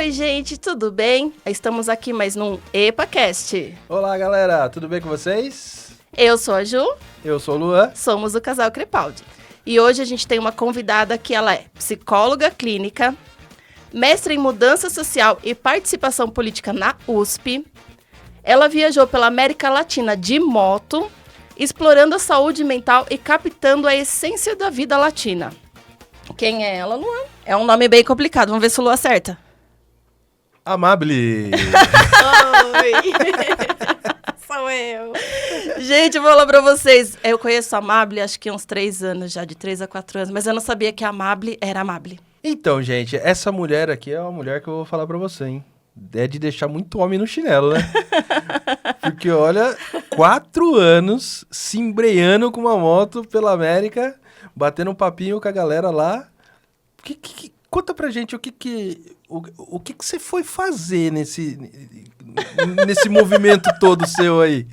Oi, gente, tudo bem? Estamos aqui mais num EpaCast. Olá, galera, tudo bem com vocês? Eu sou a Ju. Eu sou o Luan. Somos o casal Crepaldi. E hoje a gente tem uma convidada que ela é psicóloga clínica, mestre em mudança social e participação política na USP. Ela viajou pela América Latina de moto, explorando a saúde mental e captando a essência da vida latina. Quem é ela, Luan? É um nome bem complicado, vamos ver se o Luan acerta. Amable. Oi! Sou eu. Gente, eu vou falar pra vocês, eu conheço a Amable acho que há uns 3 anos já, de 3 a 4 anos, mas eu não sabia que a Amable era Amable. Então, gente, essa mulher aqui é uma mulher que eu vou falar pra você, hein? É de deixar muito homem no chinelo, né? Porque, olha, 4 anos se embreando com uma moto pela América, batendo um papinho com a galera lá. Conta pra gente o que você foi fazer nesse movimento todo seu aí?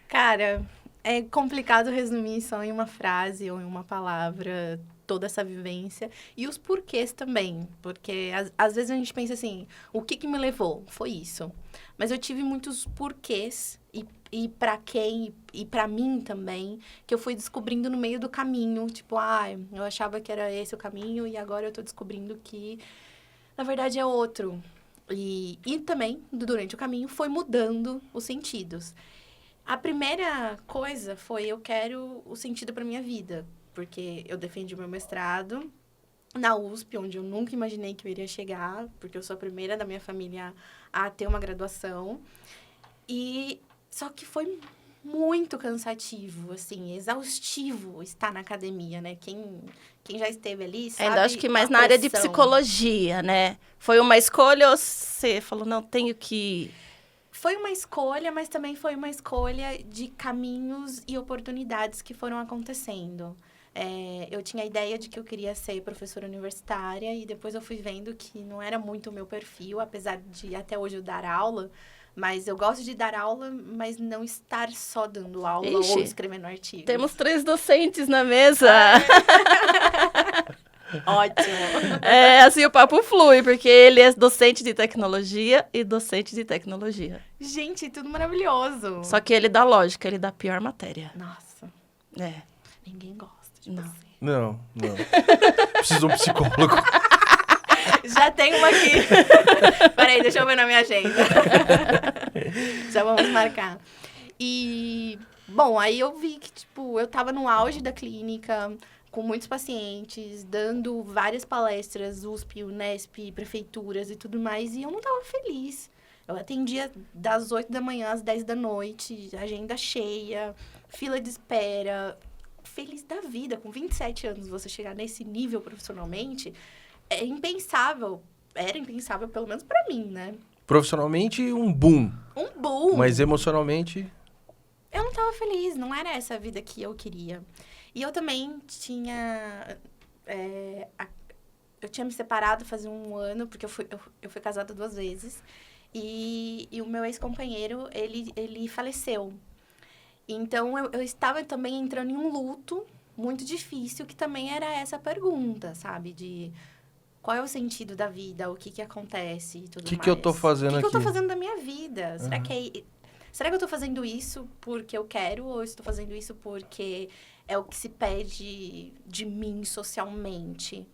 Cara, é complicado resumir só em uma frase ou em uma palavra toda essa vivência. E os porquês também. Porque às vezes a gente pensa assim, o que me levou? Foi isso. Mas eu tive muitos porquês e para quem e para mim também, que eu fui descobrindo no meio do caminho. Tipo, eu achava que era esse o caminho e agora eu tô descobrindo que, na verdade, é outro. E também, durante o caminho, foi mudando os sentidos. A primeira coisa foi, eu quero o sentido para minha vida. Porque eu defendi meu mestrado na USP, onde eu nunca imaginei que eu iria chegar, porque eu sou a primeira da minha família a ter uma graduação. Só que foi muito cansativo, assim, exaustivo estar na academia, né? Quem já esteve ali sabe. Ainda acho que mais na área de psicologia, né? Foi uma escolha ou você falou, não, tenho que... Foi uma escolha, mas também foi uma escolha de caminhos e oportunidades que foram acontecendo. Eu tinha a ideia de que eu queria ser professora universitária e depois eu fui vendo que não era muito o meu perfil, apesar de até hoje eu dar aula. Mas eu gosto de dar aula, mas não estar só dando aula ou escrevendo artigos. Temos 3 docentes na mesa. Ótimo. Assim o papo flui, porque ele é docente de tecnologia e docente de tecnologia. Gente, tudo maravilhoso. Só que ele dá lógica, ele dá a pior matéria. Nossa. Ninguém gosta de você. Não. Preciso de um psicólogo. Já tem uma aqui. Peraí, deixa eu ver na minha agenda. Já vamos marcar. E, bom, aí eu vi que, eu tava no auge da clínica, com muitos pacientes, dando várias palestras, USP, Unesp, prefeituras e tudo mais, e eu não tava feliz. Eu atendia das 8 da manhã às 10 da noite, agenda cheia, fila de espera, feliz da vida. Com 27 anos, você chegar nesse nível profissionalmente, é impensável. Era impensável, pelo menos pra mim, né? Profissionalmente, um boom. Um boom. Mas emocionalmente... Eu não tava feliz, não era essa a vida que eu queria. E eu também tinha... eu tinha me separado faz um ano, porque eu fui casada 2 vezes. E o meu ex-companheiro, ele faleceu. Então, eu estava também entrando em um luto muito difícil, que também era essa pergunta, sabe? De qual é o sentido da vida, o que acontece e tudo mais. O que eu tô fazendo aqui? O que eu tô fazando da minha vida? Será que eu tô fazendo isso porque eu quero ou estou fazendo isso porque é o que se pede de mim socialmente?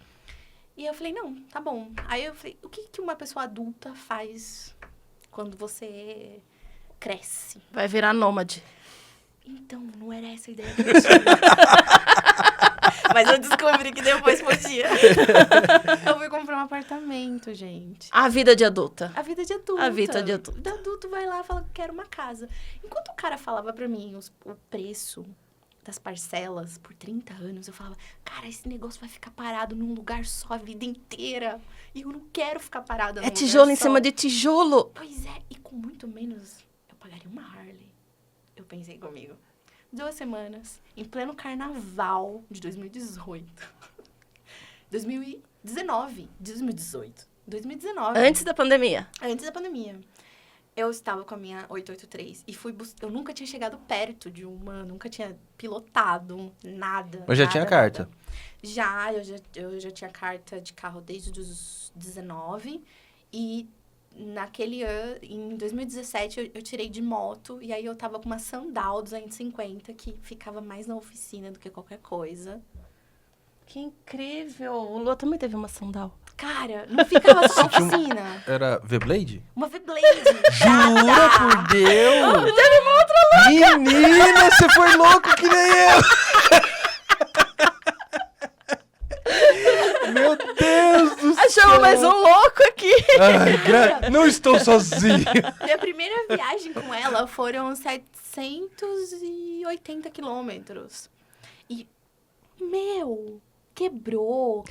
E eu falei, não, tá bom. Aí eu falei, o que uma pessoa adulta faz quando você cresce? Vai virar nômade. Então, não era essa a ideia que eu tinha. Mas eu descobri que depois podia. Eu fui comprar um apartamento, gente. A vida de adulta. A vida de adulta. A vida de adulta. O adulto vai lá e fala que quero uma casa. Enquanto o cara falava pra mim o preço das parcelas por 30 anos, eu falava, cara, esse negócio vai ficar parado num lugar só a vida inteira. E eu não quero ficar parada num lugar só. É tijolo em cima de tijolo. Pois é, e com muito menos eu pagaria uma Harley. Eu pensei comigo. 2 semanas, em pleno carnaval de 2018. 2019. Antes da pandemia. Antes da pandemia. Eu estava com a minha 883 e fui eu nunca tinha chegado perto de uma, nunca tinha pilotado, nada. Mas já nada, tinha carta? Eu já tinha carta de carro desde os 19 E naquele ano, em 2017, eu tirei de moto. E aí eu tava com uma Sandal 250, que ficava mais na oficina do que qualquer coisa. Que incrível. O Lua também teve uma sandal. Cara, não ficava só na oficina. Era V-Blade? Uma V-Blade. Jura por Deus? Teve uma outra louca! Menina, você foi louco que nem eu! Meu Deus do céu! Achamos mais um louco aqui. Ai, não estou sozinho. Minha primeira viagem com ela foram 780 quilômetros. E, quebrou.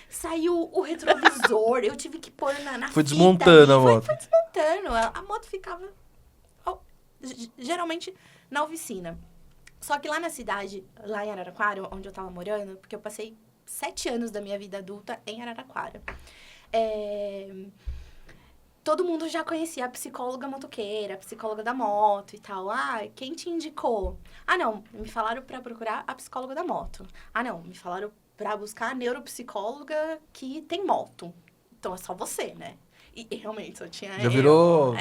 Saiu o retrovisor. Eu tive que pôr na Foi fita desmontando ali. a moto. Foi desmontando. A moto ficava, geralmente, na oficina. Só que lá na cidade, lá em Araraquara, onde eu tava morando, porque eu passei 7 anos da minha vida adulta em Araraquara. Todo mundo já conhecia a psicóloga motoqueira, a psicóloga da moto e tal. Ah, quem te indicou? Ah, não, me falaram pra procurar a psicóloga da moto. Ah, não, me falaram pra buscar a neuropsicóloga que tem moto. Então é só você, né? E realmente só tinha Já virou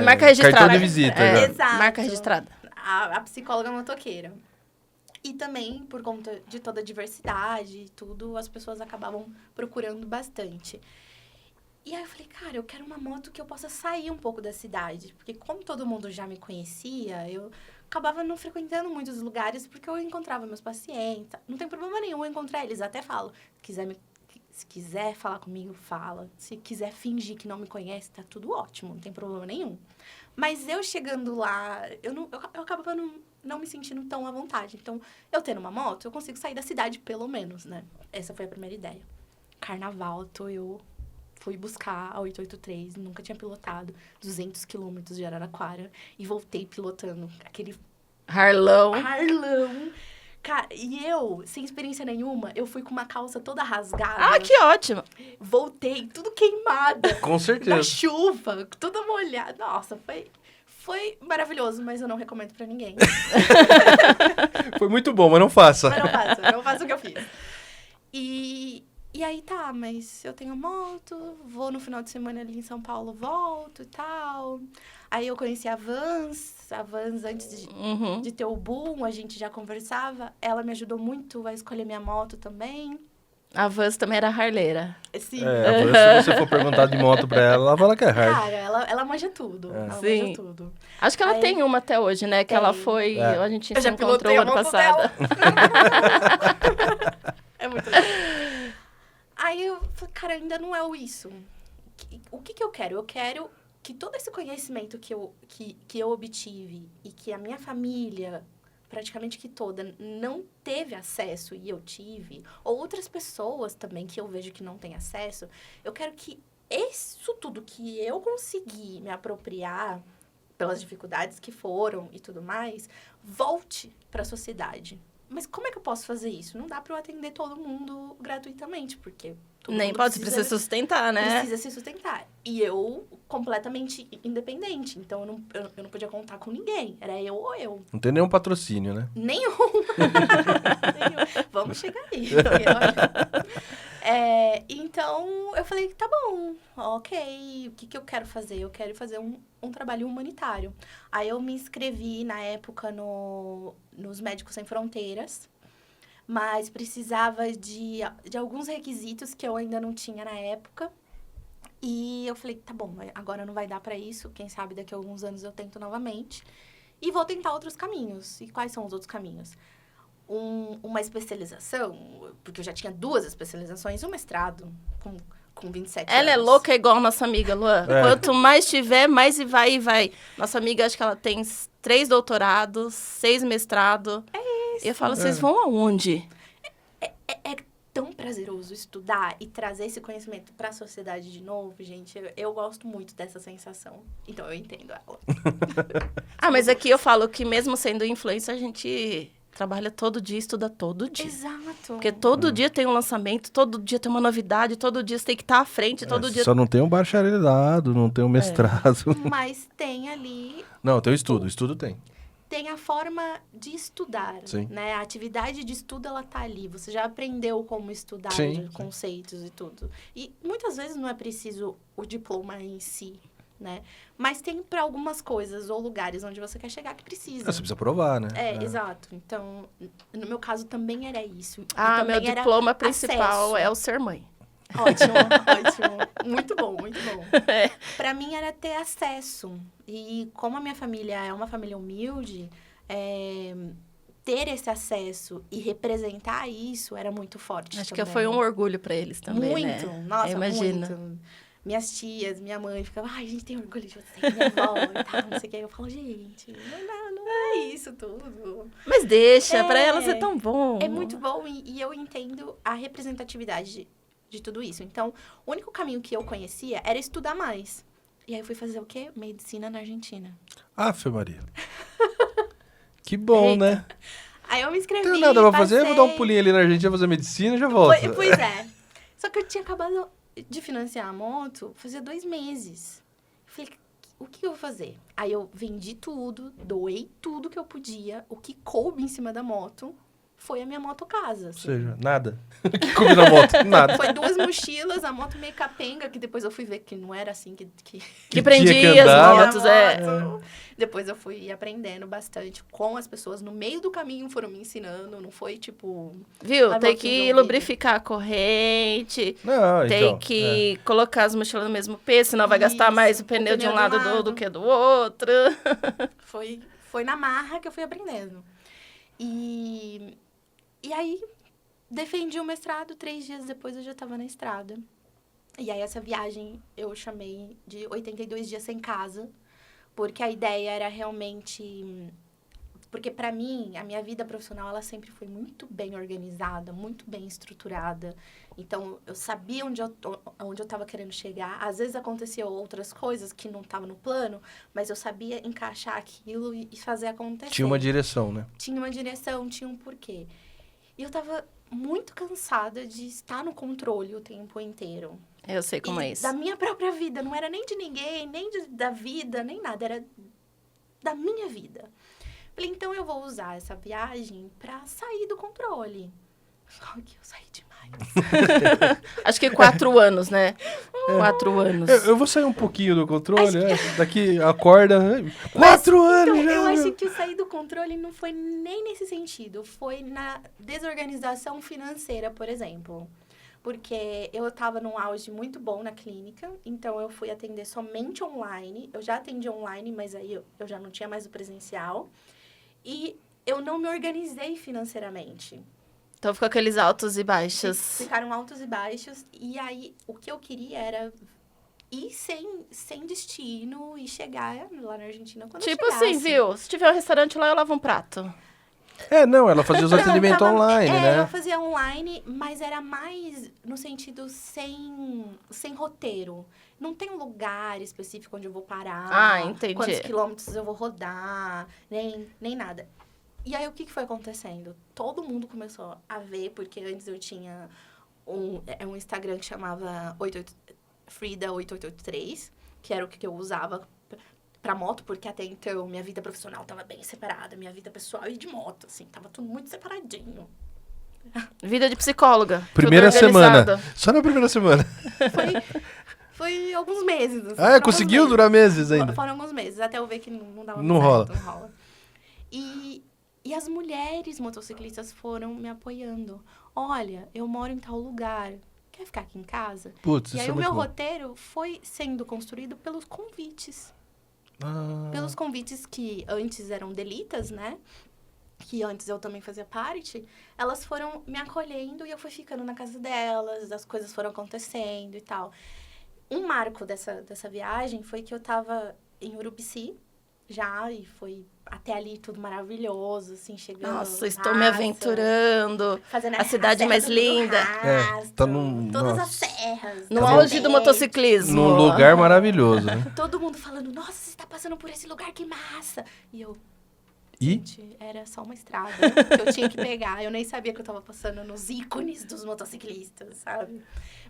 marca registrada. cartão de visita. É, Já. Exato. marca registrada. A psicóloga motoqueira. E também, por conta de toda a diversidade e tudo, as pessoas acabavam procurando bastante. E aí eu falei, cara, eu quero uma moto que eu possa sair um pouco da cidade. Porque como todo mundo já me conhecia, eu acabava não frequentando muitos lugares, porque eu encontrava meus pacientes. Não tem problema nenhum eu encontrar eles, até falo. Se quiser falar comigo, fala. Se quiser fingir que não me conhece, tá tudo ótimo, não tem problema nenhum. Mas eu chegando lá, eu acabava não me sentindo tão à vontade. Então, eu tendo uma moto, eu consigo sair da cidade, pelo menos, né? Essa foi a primeira ideia. Carnaval, eu fui buscar a 883, nunca tinha pilotado 200 quilômetros de Araraquara. E voltei pilotando aquele Harlão. Cara, e eu, sem experiência nenhuma, eu fui com uma calça toda rasgada. Ah, que ótimo. Voltei, tudo queimada. Com certeza. Na chuva, toda molhada. Nossa, foi maravilhoso, mas eu não recomendo pra ninguém. Foi muito bom, mas não faça. Mas não faço o que eu fiz. E aí tá, mas eu tenho moto, vou no final de semana ali em São Paulo, volto e tal. Aí eu conheci a Vans antes de ter o boom, a gente já conversava. Ela me ajudou muito a escolher minha moto também. A Vans também era harleira. Sim. Se você for perguntar de moto pra ela, ela fala que é hard. Cara, ela manja tudo. Ela Sim. manja tudo. Acho que ela Aí- tem uma até hoje, né? Que Tem. ela foi... A gente Eu se já encontrou pilotei a ano moto passado. É muito legal. Aí eu falei, cara, ainda não é isso. O que eu quero? Eu quero que todo esse conhecimento que eu obtive e que a minha família, praticamente que toda, não teve acesso e eu tive, ou outras pessoas também que eu vejo que não têm acesso, eu quero que isso tudo que eu consegui me apropriar pelas dificuldades que foram e tudo mais, volte para a sociedade. Mas como é que eu posso fazer isso? Não dá para eu atender todo mundo gratuitamente, porque todo Nem mundo pode, precisa sustentar, né? precisa se sustentar. E eu, completamente independente. Então, eu não podia contar com ninguém. Era eu ou eu. Não tem nenhum patrocínio, né? Nenhum. Vamos chegar aí. Porque, olha, então, eu falei, tá bom, ok. O que eu quero fazer? Eu quero fazer um trabalho humanitário. Aí, eu me inscrevi, na época, nos Médicos Sem Fronteiras. Mas precisava de alguns requisitos que eu ainda não tinha na época. E eu falei, tá bom, agora não vai dar pra isso. Quem sabe daqui a alguns anos eu tento novamente. E vou tentar outros caminhos. E quais são os outros caminhos? Uma especialização, porque eu já tinha 2 especializações e um mestrado com 27 anos. Ela é louca igual a nossa amiga, Luan. Quanto mais tiver, mais e vai. Nossa amiga, acho que ela tem 3 doutorados, 6 mestrados. E eu falo, vocês vão aonde? É tão prazeroso estudar e trazer esse conhecimento para a sociedade de novo, gente. Eu gosto muito dessa sensação. Então, eu entendo ela. Mas aqui eu falo que mesmo sendo influencer, a gente trabalha todo dia, estuda todo dia. Exato. Porque todo dia tem um lançamento, todo dia tem uma novidade, todo dia você tem que estar à frente, todo dia... Só não tem um bacharelado, não tem um mestrado. Mas tem ali... Não, tem o estudo tem. tem a forma de estudar, Sim. né? A atividade de estudo, ela tá ali. Você já aprendeu como estudar Sim, conceitos e tudo. E muitas vezes não é preciso o diploma em si, né? Mas tem para algumas coisas ou lugares onde você quer chegar que precisa. Você precisa provar, né? Exato. Então, no meu caso também era isso. E Ah, meu também era diploma principal acesso. é o ser mãe. Ótimo, ótimo. Muito bom, muito bom. É. Pra mim era ter acesso. E como a minha família é uma família humilde, ter esse acesso e representar isso era muito forte. Acho também. que foi um orgulho pra eles também, Muito, né? nossa, Imagina. muito. Minhas tias, minha mãe ficavam, ai, a gente tem orgulho de você, minha avó e tal, não sei o que. Eu falo, gente, não é isso tudo. Mas deixa, pra elas é tão bom. É muito bom e eu entendo a representatividade de tudo isso. Então, o único caminho que eu conhecia era estudar mais. E aí eu fui fazer o quê? Medicina na Argentina. Afe Maria. Que bom, Eita. né? Aí eu me inscrevi, Não tem nada pra fazer, passei. vou dar um pulinho ali na Argentina, fazer medicina e já volto. Pois é. Só que eu tinha acabado de financiar a moto fazia 2 meses. Falei, o que eu vou fazer? Aí eu vendi tudo, doei tudo que eu podia, o que coube em cima da moto foi a minha moto casa. Ou Assim. seja, nada. Que coube na moto, nada. Foi 2 mochilas, a moto meio capenga, que depois eu fui ver que não era assim que Que tinha prendia que andar, as motos, Depois eu fui aprendendo bastante com as pessoas. No meio do caminho foram me ensinando, não foi tipo... Viu? Ai, Tem moto que resolvida. lubrificar a corrente, Não, tem então, que colocar as mochilas no mesmo peso, senão vai gastar Isso, mais o pneu de um lado do que do outro. Foi na marra que eu fui aprendendo. E aí, defendi o mestrado, 3 dias depois eu já estava na estrada. E aí, essa viagem eu chamei de 82 dias sem casa, porque a ideia era realmente... Porque, para mim, a minha vida profissional, ela sempre foi muito bem organizada, muito bem estruturada. Então, eu sabia onde eu estava querendo chegar. Às vezes, aconteciam outras coisas que não estavam no plano, mas eu sabia encaixar aquilo e fazer acontecer. tinha uma direção, né? Tinha uma direção, tinha um porquê. E eu tava muito cansada de estar no controle o tempo inteiro. Eu sei como é isso. Da minha própria vida. Não era nem de ninguém, nem da vida, nem nada. Era da minha vida. Falei, então eu vou usar essa viagem pra sair do controle. Só que eu saí demais. Acho que 4 anos, né? 4 anos. Eu vou sair um pouquinho do controle, daqui acorda. 4 anos Então, já! eu acho que o sair do controle não foi nem nesse sentido. Foi na desorganização financeira, por exemplo. Porque eu estava num auge muito bom na clínica, então eu fui atender somente online. Eu já atendi online, mas aí eu já não tinha mais o presencial. E eu não me organizei financeiramente. Então ficou aqueles altos e baixos. Ficaram altos e baixos. E aí, o que eu queria era ir sem destino e chegar lá na Argentina quando Tipo eu chegasse. assim, viu? Se tiver um restaurante lá, eu lavo um prato. Não, ela fazia os atendimentos online, né? Eu fazia online, mas era mais no sentido sem roteiro. Não tem um lugar específico onde eu vou parar. Ah, entendi. Quantos quilômetros eu vou rodar, nem nada. E aí, o que foi acontecendo? Todo mundo começou a ver, porque antes eu tinha um Instagram que chamava Frida8883, que era o que eu usava pra moto, porque até então minha vida profissional tava bem separada, minha vida pessoal e de moto, assim, tava tudo muito separadinho. Vida de psicóloga. Primeira tudo semana. organizado. Só na primeira semana. Foi alguns meses. Assim, Conseguiu durar meses ainda. Foram alguns meses, até eu ver que não dava Não muito rola. certo, não rola. E as mulheres motociclistas foram me apoiando. Olha, eu moro em tal lugar, quer ficar aqui em casa? Putz, E aí isso é o muito meu bom. roteiro foi sendo construído pelos convites. Ah, Pelos convites que antes eram delitas, né? Que antes eu também fazia parte. Elas foram me acolhendo e eu fui ficando na casa delas, as coisas foram acontecendo e tal. Um marco dessa viagem foi que eu tava em Urubici já, e foi até ali tudo maravilhoso, assim, chegando. Nossa, estou me aventurando. Fazendo A cidade serra mais do linda. Rastro, Tá num- todas nossa. as serras. No os auge do ambientes. motociclismo. num lugar maravilhoso, né? Todo mundo falando, nossa, você tá passando por esse lugar, que massa. E eu, E? Gente, era só uma estrada que eu tinha que pegar. Eu nem sabia que eu tava passando nos ícones dos motociclistas, sabe?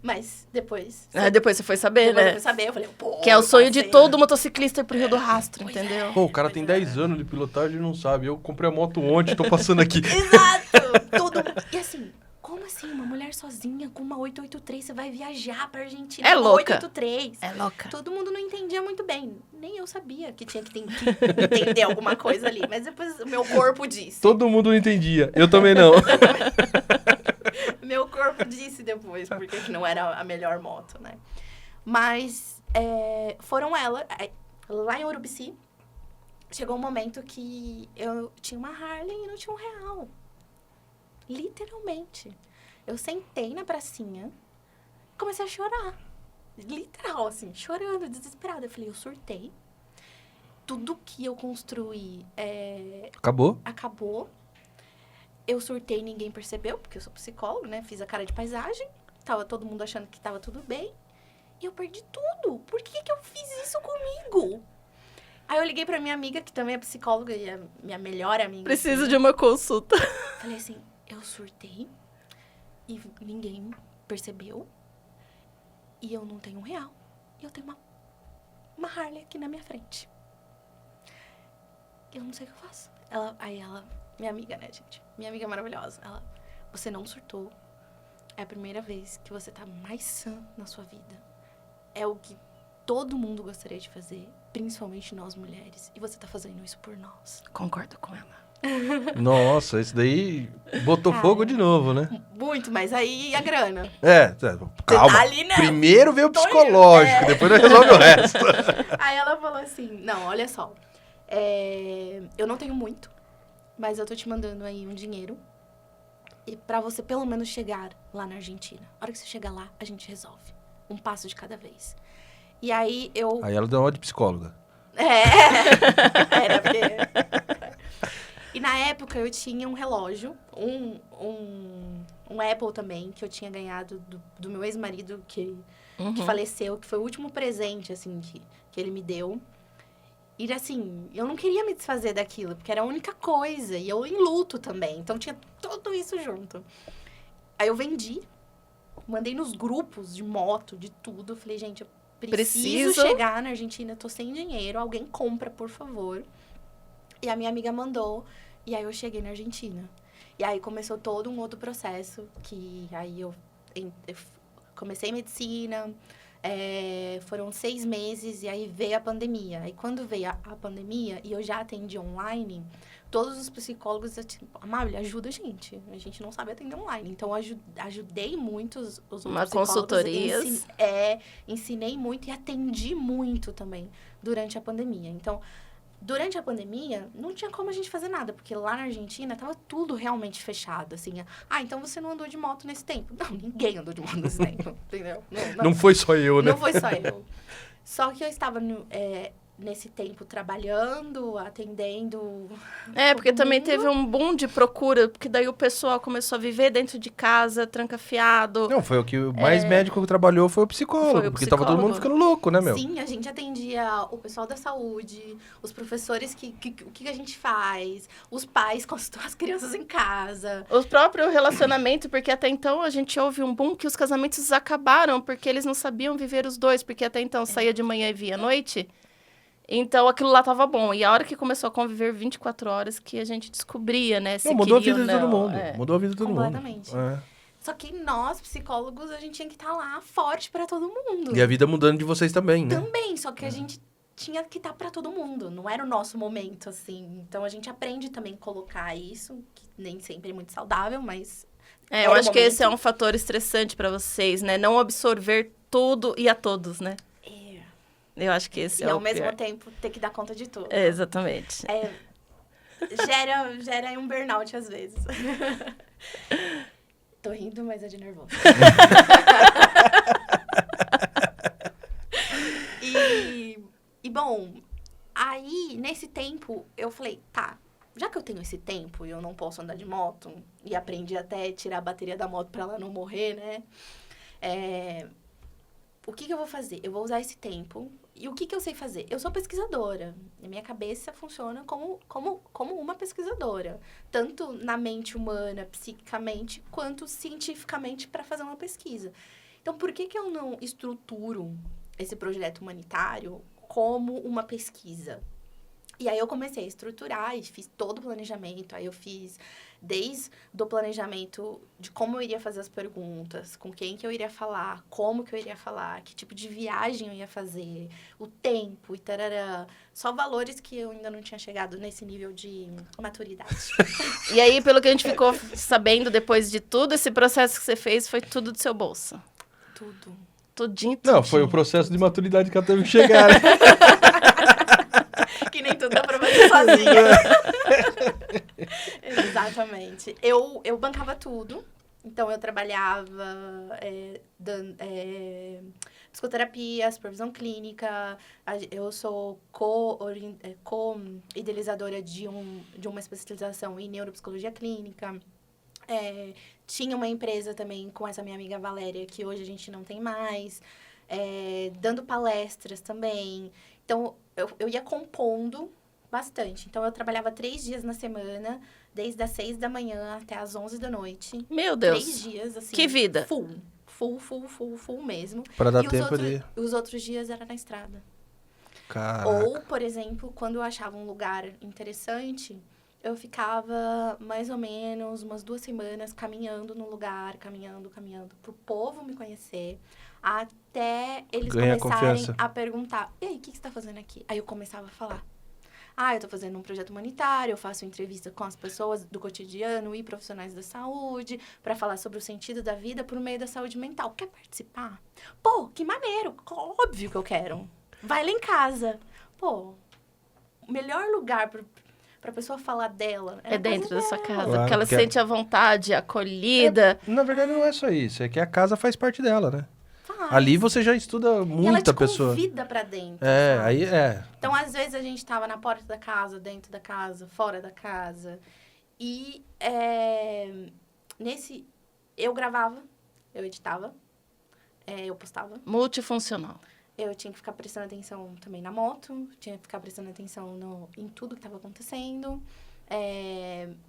Mas depois... Depois você foi saber, depois eu né? fui saber, eu falei, pô... Que é o sonho de passei. todo motociclista ir pro Rio do Rastro, Pois entendeu? Pô, o cara tem 10 anos de pilotagem e não sabe. Eu comprei a moto ontem, tô passando aqui. Exato! Todo mundo... E assim, como assim? Uma mulher sozinha com uma 883, você vai viajar pra Argentina É com uma louca. 883? É louca. Todo mundo não entendia muito bem. Nem eu sabia que tinha que entender alguma coisa ali. Mas depois o meu corpo disse. Todo mundo não entendia. Eu também não. Meu corpo disse depois, porque que não era a melhor moto, né? Mas foram ela. Lá em Urubici, chegou um momento que eu tinha uma Harley e não tinha R$1. Literalmente. Eu sentei na pracinha, comecei a chorar. Literal, assim, chorando, desesperada. Eu falei, eu surtei. Tudo que eu construí Acabou? acabou. Eu surtei e ninguém percebeu, porque eu sou psicóloga, né? Fiz a cara de paisagem. Tava todo mundo achando que tava tudo bem. E eu perdi tudo. Por que eu fiz isso comigo? Aí eu liguei pra minha amiga, que também é psicóloga e é minha melhor amiga. Preciso assim, de uma consulta. Falei assim, eu surtei e ninguém percebeu. E eu não tenho R$1. E eu tenho uma Harley aqui na minha frente. Eu não sei o que eu faço. Minha amiga, né, gente? Minha amiga maravilhosa. Ela, você não surtou. É a primeira vez que você tá mais sã na sua vida. É o que todo mundo gostaria de fazer, principalmente nós mulheres. E você tá fazendo isso por nós. Concordo com ela. Nossa, esse daí botou Cara. fogo de novo, né? Muito, mas aí a grana. Calma. Ali não. Primeiro veio o Tô indo. psicológico, depois nós resolve o resto. Aí ela falou assim, não, olha só. Eu não tenho muito, mas eu tô te mandando aí um dinheiro. E pra você pelo menos chegar lá na Argentina. A hora que você chegar lá, a gente resolve. Um passo de cada vez. E aí eu... Aí ela deu uma de psicóloga. Era porque... E na época eu tinha um relógio, um Apple também, que eu tinha ganhado do meu ex-marido que faleceu, que foi o último presente, assim, que ele me deu. E, assim, eu não queria me desfazer daquilo, porque era a única coisa. E eu em luto também, então tinha tudo isso junto. Aí eu vendi, mandei nos grupos de moto, de tudo. Falei, gente, eu preciso chegar na Argentina, eu tô sem dinheiro, alguém compra, por favor. E a minha amiga mandou, e aí eu cheguei na Argentina. E aí começou todo um outro processo, que aí eu comecei medicina, foram 6 meses, e aí veio a pandemia. Aí quando veio a pandemia, e eu já atendi online, todos os psicólogos, Amália, ajuda a gente não sabe atender online. Então, eu ajudei muito os outros psicólogos. Consultorias. Ensinei muito e atendi muito também durante a pandemia. Então, durante a pandemia, não tinha como a gente fazer nada, porque lá na Argentina tava tudo realmente fechado, assim. Então você não andou de moto nesse tempo. Não, ninguém andou de moto nesse tempo, entendeu? Não foi só eu, né? Não foi só eu. Só que eu estava nesse tempo trabalhando, atendendo... Porque todo também mundo. teve um boom de procura, porque daí o pessoal começou a viver dentro de casa, trancafiado. Não, foi o que mais médico que trabalhou foi o psicólogo, Foi o porque tava todo mundo psicólogo. ficando louco, né, meu? Sim, a gente atendia o pessoal da saúde, os professores, o que a gente faz, os pais com as crianças em casa. O próprio relacionamento, porque até então a gente ouve um boom que os casamentos acabaram, porque eles não sabiam viver os dois, porque até então saía de manhã e via à noite. Então, aquilo lá tava bom. E a hora que começou a conviver 24 horas, que a gente descobria, né, se Não, mudou a queria vida ou de todo não. mundo. Mudou a vida de todo mundo. Completamente. Só que nós, psicólogos, a gente tinha que estar lá forte pra todo mundo. E a vida mudando de vocês também, né? Também, só que a gente tinha que estar pra todo mundo. Não era o nosso momento, assim. Então, a gente aprende também a colocar isso, que nem sempre é muito saudável, mas... Eu acho que esse é um fator estressante pra vocês, né? Não absorver tudo e a todos, né? Eu acho que esse E é o ao mesmo pior. tempo ter que dar conta de tudo. Exatamente. Gera um burnout às vezes. Tô rindo, mas é de nervoso. E bom, aí nesse tempo eu falei, tá, já que eu tenho esse tempo e eu não posso andar de moto, e aprendi até tirar a bateria da moto pra ela não morrer, né? O que eu vou fazer? Eu vou usar esse tempo E o que eu sei fazer? Eu sou pesquisadora. A minha cabeça funciona como uma pesquisadora. Tanto na mente humana, psiquicamente, quanto cientificamente para fazer uma pesquisa. Então, por que eu não estruturo esse projeto humanitário como uma pesquisa? E aí eu comecei a estruturar e fiz todo o planejamento. Aí eu fiz desde o planejamento de como eu iria fazer as perguntas, com quem que eu iria falar, como que eu iria falar, que tipo de viagem eu ia fazer, o tempo e tarará. Só valores que eu ainda não tinha chegado nesse nível de maturidade. E aí, pelo que a gente ficou sabendo depois de tudo, esse processo que você fez foi tudo do seu bolso. Tudo. Tudinho. Não, foi o processo de maturidade que ela teve que chegar. Né? Que nem tudo dá pra fazer sozinha. Exatamente. Eu bancava tudo. Então, eu trabalhava dando psicoterapia, supervisão clínica. Eu sou co-idealizadora de uma especialização em neuropsicologia clínica. Tinha uma empresa também com essa minha amiga Valéria, que hoje a gente não tem mais. Dando palestras também. Então, eu ia compondo bastante. Então, eu trabalhava 3 dias na semana, desde as 6 da manhã até as 11 da noite. Meu Deus. 3 dias, assim. Que vida. Full mesmo. Pra dar E tempo de... os outros dias era na estrada. Caraca. Ou, por exemplo, quando eu achava um lugar interessante, eu ficava mais ou menos umas 2 semanas caminhando no lugar, caminhando, pro povo me conhecer, até eles Ganha começarem confiança. a perguntar, e aí, o que você tá fazendo aqui? Aí eu começava a falar. Eu tô fazendo um projeto humanitário, eu faço entrevista com as pessoas do cotidiano e profissionais da saúde para falar sobre o sentido da vida por meio da saúde mental. Quer participar? Pô, que maneiro! Óbvio que eu quero. Vai lá em casa. Pô, o melhor lugar pra pessoa falar dela É dentro da sua casa, Claro, que ela se porque- sente à vontade, acolhida. Na verdade, não é só isso. É que a casa faz parte dela, né? Faz. Ali você já estuda E ela muita te pessoa. convida pra dentro, É, sabe? aí é. Então, às vezes, a gente tava na porta da casa, dentro da casa, fora da casa. E eu gravava, eu editava, eu postava. Multifuncional. Eu tinha que ficar prestando atenção também na moto, tinha que ficar prestando atenção em tudo que estava acontecendo.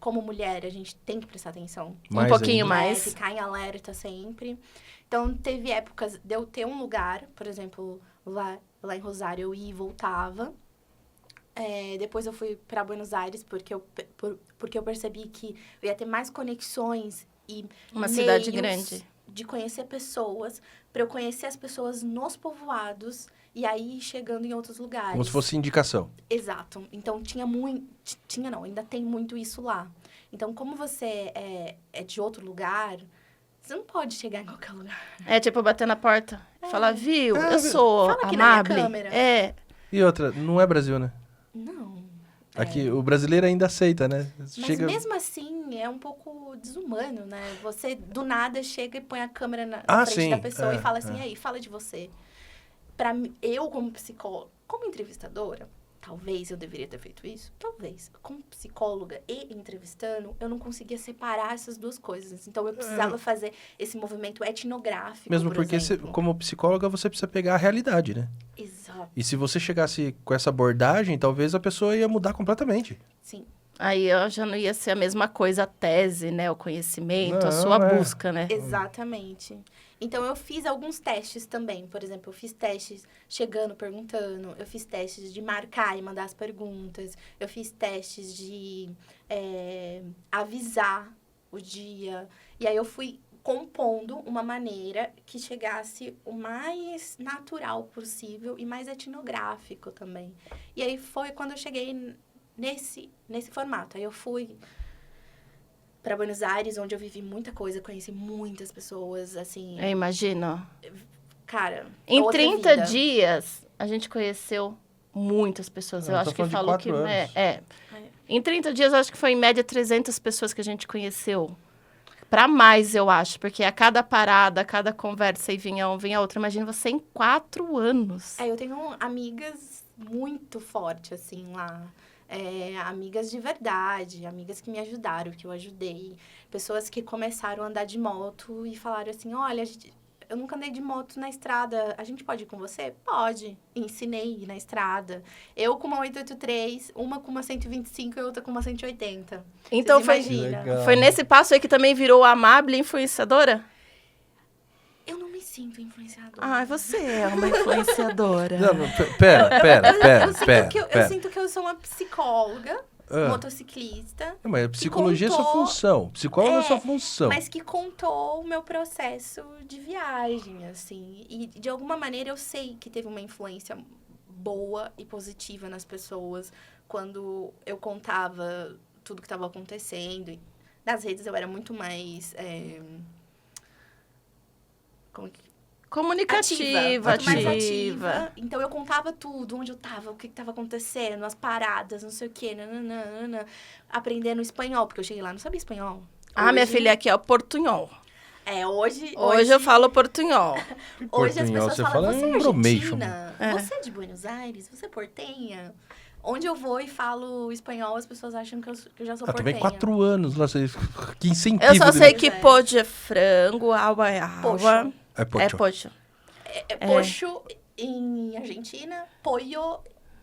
Como mulher, a gente tem que prestar atenção. Mais Um pouquinho ainda. mais. Ficar em alerta sempre. Então, teve épocas de eu ter um lugar, por exemplo, lá em Rosário, eu ia e voltava. Depois eu fui para Buenos Aires, porque eu percebi que eu ia ter mais conexões e Uma cidade meios grande. de conhecer pessoas, para eu conhecer as pessoas nos povoados e aí chegando em outros lugares. Como se fosse indicação. Exato. Então, ainda tem muito isso lá. Então, como você é de outro lugar, você não pode chegar em qualquer lugar. É tipo bater na porta. Falar, viu, É, eu sou fala aqui na minha amável. câmera. E outra, não é Brasil, né? Não. Aqui, o brasileiro ainda aceita, né? Mas Chega... mesmo assim, é um pouco desumano, né? Você, do nada, chega e põe a câmera na frente sim. da pessoa e fala assim, é. aí, fala de você. Pra mim, eu, como psicóloga, como entrevistadora, talvez eu deveria ter feito isso, talvez. Como psicóloga e entrevistando, eu não conseguia separar essas duas coisas. Então, eu precisava fazer esse movimento etnográfico, Mesmo por porque, exemplo. como psicóloga, você precisa pegar a realidade, né? Exato, E se você chegasse com essa abordagem, talvez a pessoa ia mudar completamente. sim. Aí já não ia ser a mesma coisa a tese, né? O conhecimento, a Não, sua é. busca, né? Exatamente. Então, eu fiz alguns testes também. Por exemplo, eu fiz testes chegando, perguntando. Eu fiz testes de marcar e mandar as perguntas. Eu fiz testes de avisar o dia. E aí, eu fui compondo uma maneira que chegasse o mais natural possível e mais etnográfico também. E aí, foi quando eu cheguei nesse formato. Aí, eu fui para Buenos Aires, onde eu vivi muita coisa, conheci muitas pessoas, assim, Eu imagino. cara, Em outra 30 vida. dias, a gente conheceu muitas pessoas. Eu Eu tô acho que falando de falou que... 4 anos. Em 30 dias, eu acho que foi em média 300 pessoas que a gente conheceu. Pra mais, eu acho. Porque a cada parada, a cada conversa, e vinha um, vinha outro. Imagina você em 4 anos. Eu tenho amigas muito fortes, assim, lá. Amigas de verdade, amigas que me ajudaram, que eu ajudei. Pessoas que começaram a andar de moto e falaram assim, olha, eu nunca andei de moto na estrada. A gente pode ir com você? Pode. Ensinei na estrada. Eu com uma 883, uma com uma 125 e outra com uma 180. Então Vocês Que imaginam? legal. foi nesse passo aí que também virou a amable influenciadora? Eu não me sinto influenciadora. Ah, você é uma influenciadora. Não, pera. Eu sinto que eu sou uma psicóloga, Ah. motociclista, Mas a psicologia é sua contou- função. Psicóloga é sua função. mas que contou o meu processo de viagem, assim. E, de alguma maneira, eu sei que teve uma influência boa e positiva nas pessoas quando eu contava tudo que estava acontecendo. E nas redes eu era muito mais... como que... Comunicativa, muito mais ativa. ativa. Então, eu contava tudo, onde eu tava, o que tava acontecendo, as paradas, não sei o quê, nananana, aprendendo espanhol, porque eu cheguei lá e não sabia espanhol. Ah, minha Hoje- filha, aqui é o portunhol. Hoje Eu falo portunhol. Hoje as Portunhol, pessoas você falam, fala você é embromation. argentina? É. Você é de Buenos Aires? Você é portenha? Onde eu vou e falo espanhol, as pessoas acham que eu já sou portenha. Também 4 anos lá. Que incentivo. Eu só de- sei que É. pode é frango, água é Pocho. água. É, É pocho. pocho. Pocho em Argentina, pollo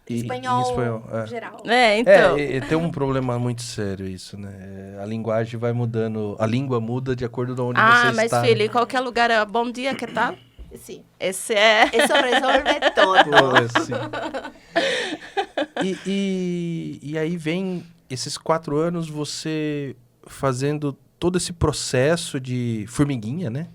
E- espanhol, em espanhol, é. geral. É, então. Tem um problema muito sério isso, né? A linguagem vai mudando, a língua muda de acordo com onde Ah, você mas está. filha, em qualquer lugar é bom dia, que tal? Sim. Esse é... Isso resolve todo. Pô, assim. E aí vem esses 4 anos você fazendo todo esse processo de formiguinha, né?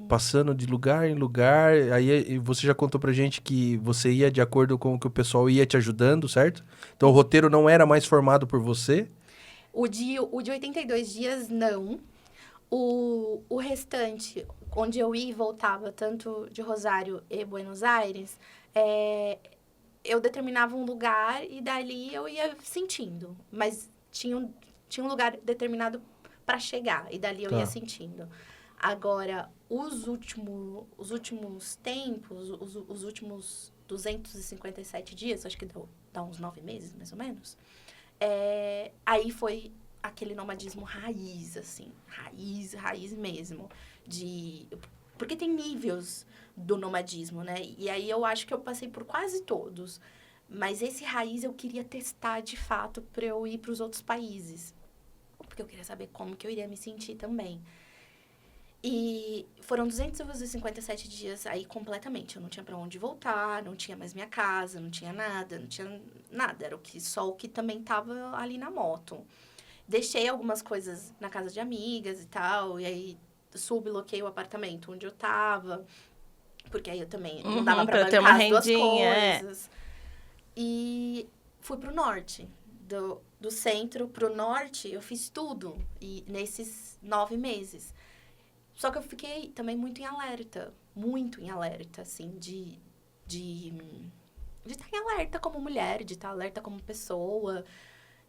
Passando de lugar em lugar. Aí você já contou pra gente que você ia de acordo com o que o pessoal ia te ajudando, certo? Então o roteiro não era mais formado por você. O de 82 dias, não. O restante, onde eu ia e voltava, tanto de Rosário e Buenos Aires, eu determinava um lugar e dali eu ia sentindo. Mas tinha um lugar determinado para chegar e dali eu Tá. ia sentindo. Agora, os últimos tempos, os últimos 257 dias, acho que dá uns 9 meses, mais ou menos, aí foi aquele nomadismo raiz, assim, raiz mesmo, porque tem níveis do nomadismo, né? E aí eu acho que eu passei por quase todos, mas esse raiz eu queria testar de fato para eu ir para os outros países, porque eu queria saber como que eu iria me sentir também. E foram 257 dias aí completamente. Eu não tinha pra onde voltar, não tinha mais minha casa, não tinha nada. Era só o que também tava ali na moto. Deixei algumas coisas na casa de amigas e tal, e aí subloquei o apartamento onde eu tava, porque aí eu também não dava pra pra ter bancar uma as duas rendinha, coisas. E fui pro norte. Do centro pro norte, eu fiz tudo. E nesses 9 meses. Só que eu fiquei também muito em alerta, assim, de estar em alerta como mulher, de estar alerta como pessoa,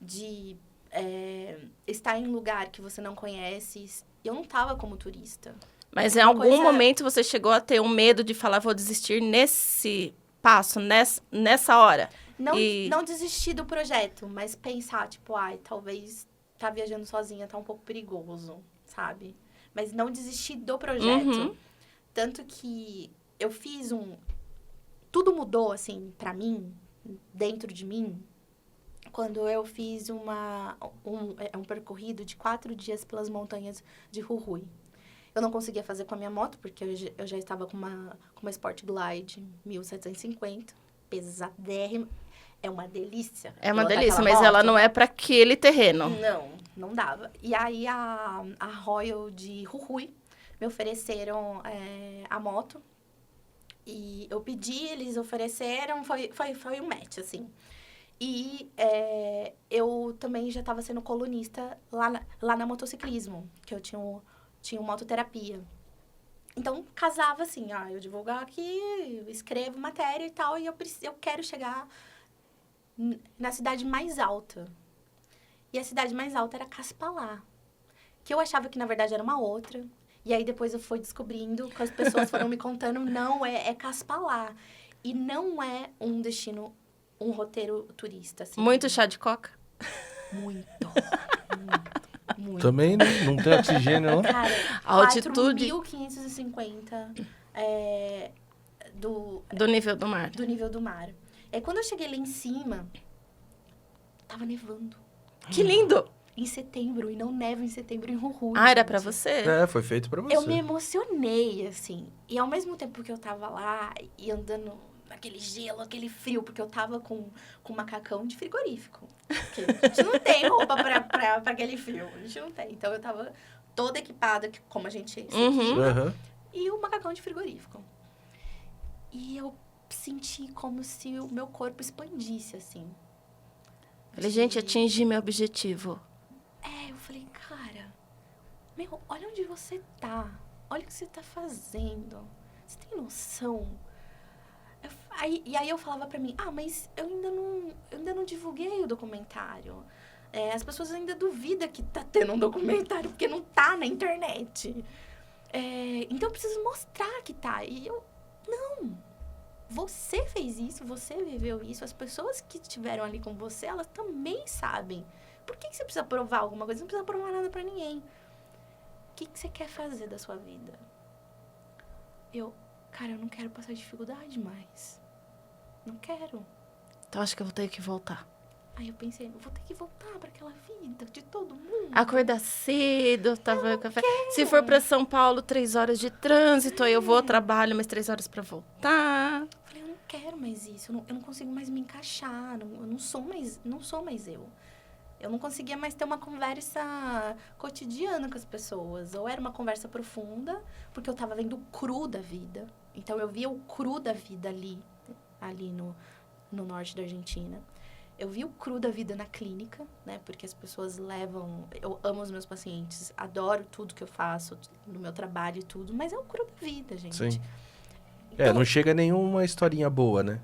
de estar em lugar que você não conhece. Eu não estava como turista. Mas em Uma algum coisa- momento você chegou a ter um medo de falar, vou desistir nesse passo, nessa hora? Não desistir do projeto, mas pensar, tipo, talvez tá viajando sozinha tá um pouco perigoso, sabe? Mas não desistir do projeto. Uhum. Tanto que eu fiz tudo mudou, assim, pra mim, dentro de mim, quando eu fiz um percorrido de 4 dias pelas montanhas de Jujuy. Eu não conseguia fazer com a minha moto, porque eu já estava com uma Sport Glide 1750, pesadérrima. É uma delícia. É uma pilotar delícia, aquela mas ela moto. não é pra aquele terreno. Não dava. E aí, a Royal de Jujuy me ofereceram a moto. E eu pedi, eles ofereceram, foi um match, assim. E eu também já estava sendo colunista lá na motociclismo, que eu tinha mototerapia. Então, casava assim, eu divulgar aqui, eu escrevo matéria e tal, e eu quero chegar na cidade mais alta. E a cidade mais alta era Caspalá, que eu achava que, na verdade, era uma outra. E aí, depois eu fui descobrindo, que as pessoas foram me contando, não, é Caspalá. E não é um destino, um roteiro turista, assim. Muito chá de coca? Muito, Muito. Também não tem oxigênio, não? Cara, A altitude 4.550 do nível do mar. do nível do mar. Quando eu cheguei lá em cima, tava nevando. Que lindo! Em setembro, e não neva em setembro em Ruhu. Ah, era pra você? Foi feito pra você. Eu me emocionei, assim. E ao mesmo tempo que eu tava lá e andando naquele gelo, aquele frio, porque eu tava com macacão de frigorífico. Porque a gente não tem roupa pra aquele frio. A gente não tem. Então eu tava toda equipada, como a gente se equipa, Aham. e o macacão de frigorífico. E eu senti como se o meu corpo expandisse, assim. Falei, gente, atingi meu objetivo. Eu falei, cara, olha onde você tá. Olha o que você tá fazendo. Você tem noção? E aí eu falava pra mim, mas eu ainda não divulguei o documentário. As pessoas ainda duvidam que tá tendo um documentário, porque não tá na internet. Então eu preciso mostrar que tá. E eu, não. Você fez isso, você viveu isso. As pessoas que estiveram ali com você, elas também sabem. Por que você precisa provar alguma coisa? Você não precisa provar nada pra ninguém. O que você quer fazer da sua vida? Cara, eu não quero passar dificuldade mais. Não quero. Então acho que eu vou ter que voltar. Aí eu pensei, eu vou ter que voltar pra aquela vida de todo mundo. Acordar cedo, tomar café. Se for pra São Paulo, 3 horas de trânsito, aí eu vou, trabalho mais 3 horas pra voltar. Falei, eu não quero mais isso. Eu não consigo mais me encaixar. Eu não sou mais eu. Eu não conseguia mais ter uma conversa cotidiana com as pessoas. Ou era uma conversa profunda, porque eu tava vendo o cru da vida. Então, eu via o cru da vida ali no norte da Argentina. Eu vi o cru da vida na clínica, né? Porque as pessoas levam... Eu amo os meus pacientes, adoro tudo que eu faço no meu trabalho e tudo. Mas é o cru da vida, gente. Sim. Então, Não chega nenhuma historinha boa, né?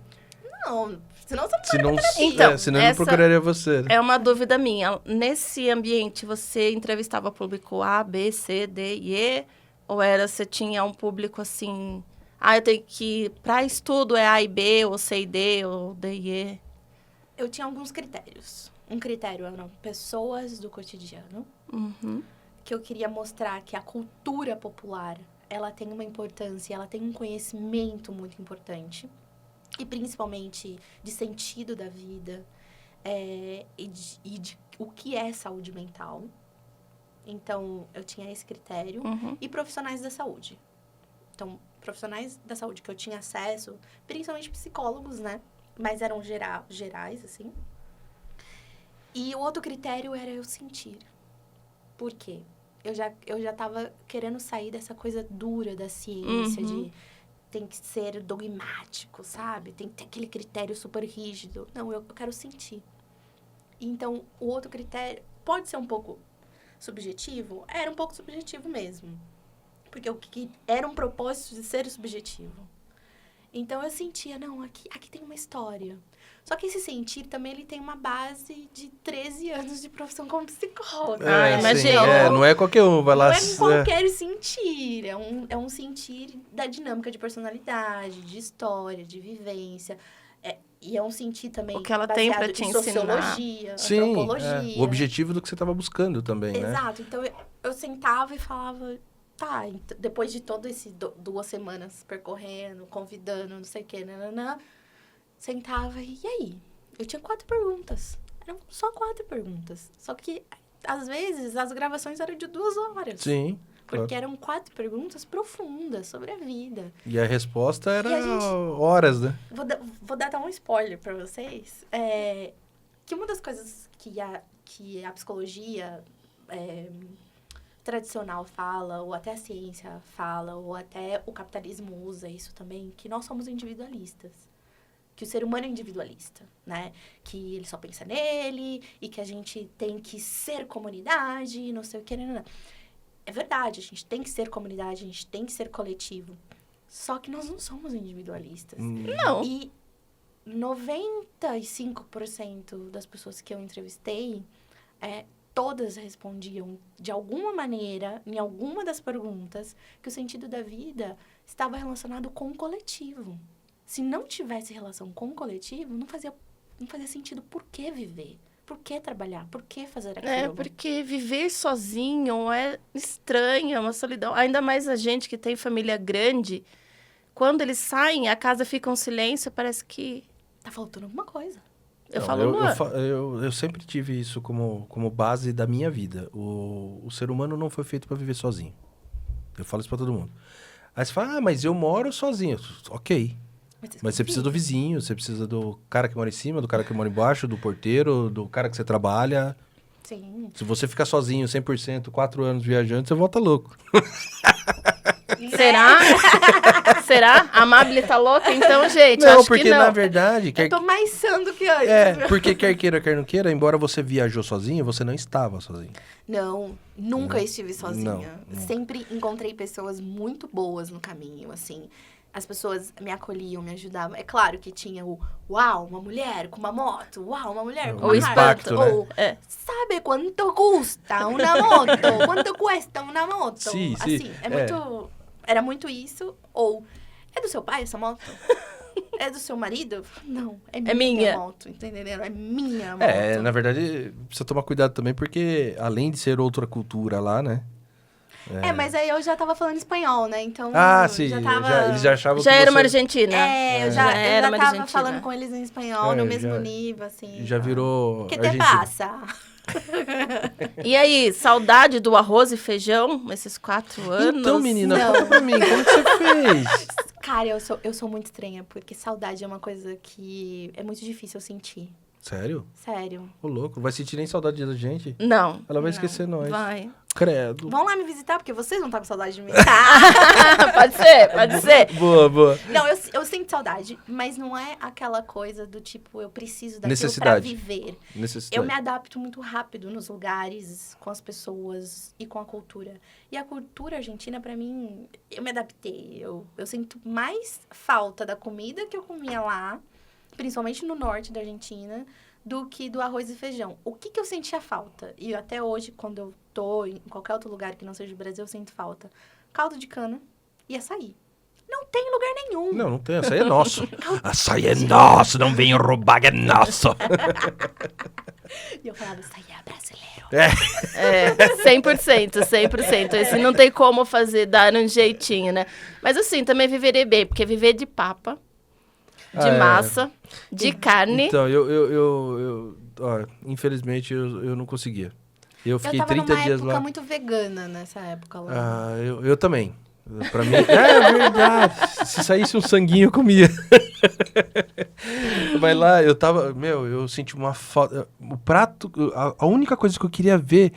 não, senão você não vai Então, senão eu não procuraria você. Né? É uma dúvida minha. Nesse ambiente, você entrevistava público A, B, C, D e E? Ou você tinha um público assim... eu tenho que... Para estudo é A e B, ou C e D, ou D e E? Eu tinha alguns critérios. Um critério eram pessoas do cotidiano. Uhum. Que eu queria mostrar que a cultura popular, ela tem uma importância, ela tem um conhecimento muito importante. E principalmente de sentido da vida. E de o que é saúde mental. Então, eu tinha esse critério. Uhum. E profissionais da saúde. Então, profissionais da saúde que eu tinha acesso, principalmente psicólogos, né? Mas eram gerais, assim. E o outro critério era eu sentir. Por quê? Eu já tava querendo sair dessa coisa dura da ciência, de tem que ser dogmático, sabe? Tem que ter aquele critério super rígido. Não, eu quero sentir. Então, o outro critério pode ser um pouco subjetivo? Era um pouco subjetivo mesmo. Porque o que era um propósito de ser subjetivo. Então, eu sentia, não, aqui tem uma história. Só que esse sentir também, ele tem uma base de 13 anos de profissão como psicóloga. Imagina. Não é qualquer um, vai lá... Não é qualquer sentir. É um sentir da dinâmica de personalidade, de história, de vivência. E é um sentir também o que ela tem pra te ensinar. Sociologia, antropologia. O objetivo do que você estava buscando também, né? Exato. Então, eu sentava e falava... Tá, depois de todo esse 2 semanas percorrendo, convidando, não sei o quê, sentava e aí? Eu tinha 4 perguntas. Eram só 4 perguntas. Só que, às vezes, as gravações eram de 2 horas. Sim, Porque eram 4 perguntas profundas sobre a vida. E a resposta era horas, né? Vou dar até um spoiler pra vocês. Que uma das coisas que a psicologia... tradicional fala, ou até a ciência fala, ou até o capitalismo usa isso também, que nós somos individualistas. Que o ser humano é individualista, né? Que ele só pensa nele, e que a gente tem que ser comunidade, não sei o que, não. É verdade, a gente tem que ser comunidade, a gente tem que ser coletivo. Só que nós não somos individualistas. Não. E 95% das pessoas que eu entrevistei... todas respondiam, de alguma maneira, em alguma das perguntas, que o sentido da vida estava relacionado com o coletivo. Se não tivesse relação com o coletivo, não fazia sentido por que viver. por que trabalhar? Por que fazer aquilo? É, porque viver sozinho é estranho, é uma solidão. Ainda mais a gente que tem família grande, quando eles saem, a casa fica um silêncio, parece que... Tá faltando alguma coisa. Eu Não, falo, Luan, eu sempre tive isso como base da minha vida. O ser humano não foi feito para viver sozinho. Eu falo isso para todo mundo. Aí você fala, mas eu moro sozinho. Ok. Mas você precisa do vizinho, você precisa do cara que mora em cima, do cara que mora embaixo, do porteiro, do cara que você trabalha. Sim. Se você ficar sozinho 100%, 4 anos viajando, você volta louco. será? Será? A Amabile tá louca? Então, gente, Não, acho porque que não. na verdade... Eu tô mais sã do que antes. É, porque quer queira, quer não queira, embora você viajou sozinho, você não estava sozinho. Não, nunca estive sozinha. Não. Sempre encontrei pessoas muito boas no caminho, assim. As pessoas me acolhiam, me ajudavam. É claro que tinha o uau, uma mulher com uma moto. Uau, uma mulher com O uma impacto, moto. né? Ou, É. sabe quanto custa uma moto? Quanto custa uma moto? Sim, sim. Assim, muito... Era muito isso. Ou, é do seu pai essa moto? É do seu marido? Não, é minha minha. moto, entendeu? É minha moto. É, na verdade, precisa tomar cuidado também, porque além de ser outra cultura lá, né? É, mas aí eu já tava falando espanhol, né? Então, Sim, já tava... eles já achavam Já que era uma você argentina. eu Já já era uma tava argentina. falando com eles em espanhol, É, no mesmo já- nível, assim. já tá? virou Que te argentina. passa? E aí, saudade do arroz e feijão esses 4 anos? Então, menina, Não. conta pra mim, como que você fez? Cara, eu sou muito estranha, porque saudade é uma coisa que é muito difícil eu sentir. Sério? Sério. Ô, louco, não vai sentir nem saudade da gente? Não, Ela vai Não. esquecer nós. vai. Credo. Vão lá me visitar, porque vocês não estão com saudade de mim. Pode ser, pode ser. Boa, boa. Não, eu sinto saudade, mas não é aquela coisa do tipo, eu preciso daquilo pra Necessidade. viver. Necessidade. Eu me adapto muito rápido nos lugares, com as pessoas e com a cultura. E a cultura argentina, pra mim, eu me adaptei. Eu sinto mais falta da comida que eu comia lá, principalmente no norte da Argentina, do que do arroz e feijão. O que eu sentia falta? E até hoje, quando eu tô em qualquer outro lugar que não seja o Brasil, eu sinto falta. Caldo de cana e açaí. Não tem em lugar nenhum. Não, não tem. Açaí é nosso. Açaí é nosso, não venham roubar, é nosso. E eu falava, açaí é brasileiro. É, 100%, 100%. Esse não tem como fazer, dar um jeitinho, né? Mas assim, também viveria bem, porque viver de papa, de massa, de carne... Então, ó, infelizmente, eu não conseguia. Eu fiquei Eu tava 30 numa dias época lá. muito vegana nessa época lá. Ah, eu também. Pra mim, é verdade. Se saísse um sanguinho, eu comia. Mas lá, eu senti uma falta. O prato, a única coisa que eu queria ver,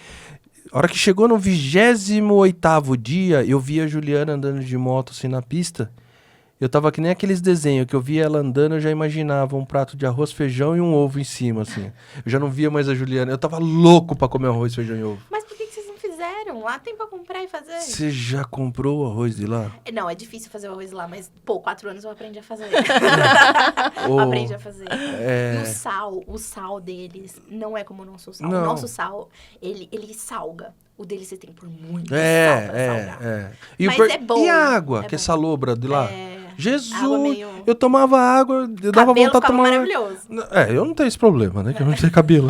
a hora que chegou no 28º dia, eu vi a Juliana andando de moto assim na pista. Eu tava que nem aqueles desenhos que eu via ela andando, eu já imaginava um prato de arroz, feijão e um ovo em cima, assim. Eu já não via mais a Juliana. Eu tava louco pra comer arroz, feijão e ovo. Mas por que vocês não fizeram? Lá tem pra comprar e fazer. Você já comprou o arroz de lá? Não, é difícil fazer o arroz lá, mas, 4 anos eu aprendi a fazer. Ô, Aprendi a fazer. é. E o sal deles não é como o nosso sal. Não. O nosso sal, ele salga. O deles você tem que pôr muito sal pra salgar. E, Mas é bom. e a água, É que é bom. salobra de lá? Jesus! Água meio... Eu tomava água, eu dava Cabelo vontade de ficava tomar... maravilhoso. Eu não tenho esse problema, né? Que eu não tenho cabelo.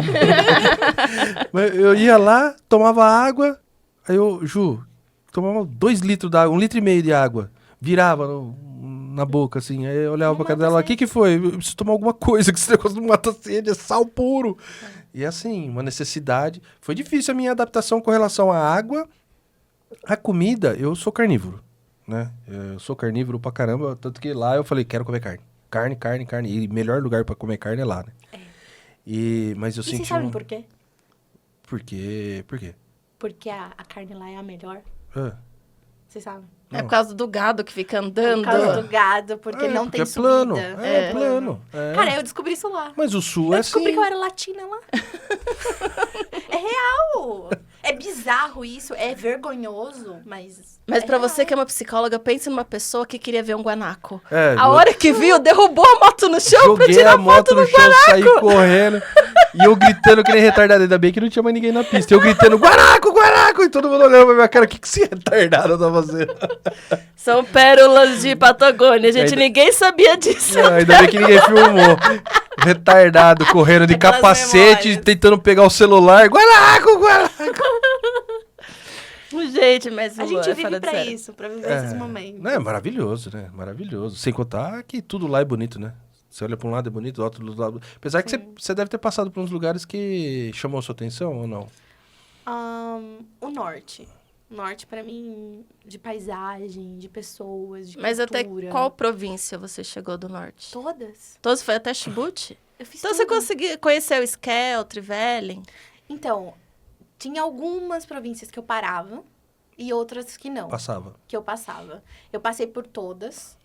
Mas eu ia lá, tomava água, aí eu, tomava 2 litros d'água, 1,5 litro de água. Virava na boca, assim. Aí eu olhava pra cara dela, o que foi? Eu preciso tomar alguma coisa, que esse negócio não mata sede, é sal puro. E assim, uma necessidade. Foi difícil a minha adaptação com relação à água. A comida, eu sou carnívoro, né? Eu sou carnívoro pra caramba, tanto que lá eu falei, quero comer carne. Carne. E o melhor lugar pra comer carne é lá, né? Mas eu E senti vocês sabem por quê? Por quê? Por quê? Porque a carne lá é a melhor. Ah. Vocês sabem? É por causa do gado que fica Por andando. causa do gado, porque não porque tem é subida. plano. É plano. É. Cara, eu descobri isso lá. Mas o sul Eu é descobri assim. que eu era latina lá. É real. É bizarro isso, é vergonhoso, mas... Mas pra real. você que é uma psicóloga, pense numa pessoa que queria ver um guanaco. É, A hora que viu, derrubou a moto no chão pra joguei tirar a moto no chão, saí correndo. E eu gritando que nem retardado. Ainda bem que não tinha mais ninguém na pista. Eu gritando, Guanaco! Caraca! E todo mundo olhando pra minha cara, o que esse retardado tá fazendo? São pérolas de Patagônia, gente. Ninguém sabia disso. Ainda bem que ninguém filmou. Retardado, correndo de Aquelas capacete, memórias. tentando pegar o celular. Guaraco! Gente, mas A o gente é vive fora de pra série. isso, pra viver esses momentos. É maravilhoso, né? Maravilhoso. Sem contar que tudo lá é bonito, né? Você olha pra um lado é bonito, do outro lado... Apesar que você deve ter passado por uns lugares que chamou a sua atenção, ou não? O norte. O norte, pra mim, de paisagem, de pessoas, de Mas até cultura. qual província você chegou do norte? Todas. Todos foi até Chibouti? Eu fiz Então você tudo. conseguiu conhecer o Esquel, Trivellin? Então, tinha algumas províncias que eu parava e outras que não. Passava. Que eu passava. Eu passei por todas.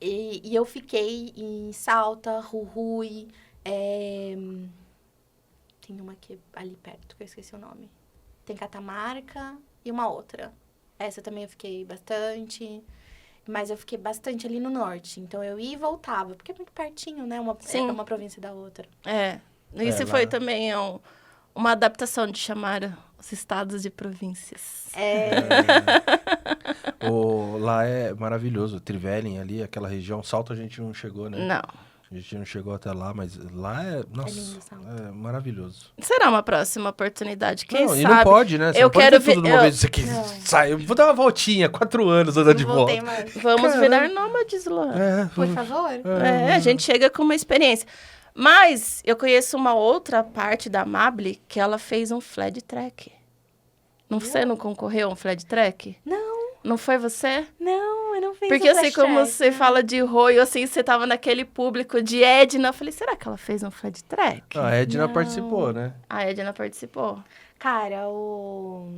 E eu fiquei em Salta, Jujuy, tem uma aqui ali perto, que eu esqueci o nome. Tem Catamarca e uma outra. Essa também eu fiquei bastante. Mas eu fiquei bastante ali no norte. Então eu ia e voltava, porque é muito pertinho, né? Sim. É uma província da outra. É. Isso lá- foi também uma adaptação de chamar os estados de províncias. Lá é maravilhoso. Trivellin ali, aquela região. Salto a gente não chegou, né? Não. A gente não chegou até lá, mas lá é... Nossa, lindo, Salto. é maravilhoso. Será uma próxima oportunidade? Quem não, sabe? e não pode, né? Você Eu não pode quero ter tudo ver- numa eu- vez. Você que Não. sai. Eu vou dar uma voltinha, 4 anos andando de Não voltei volta. mais. Vamos Caramba. virar nômades lá. Por favor. A gente chega com uma experiência. Mas eu conheço uma outra parte da Mably que ela fez um flat track. Você não concorreu a um flat track? Não, Não foi você? não, eu não fiz Porque o assim, flash como track, você né? fala de Roio, assim, você tava naquele público de Edna. Eu falei, será que ela fez um flat track? A Edna Não. participou, né? A Edna participou. Cara, o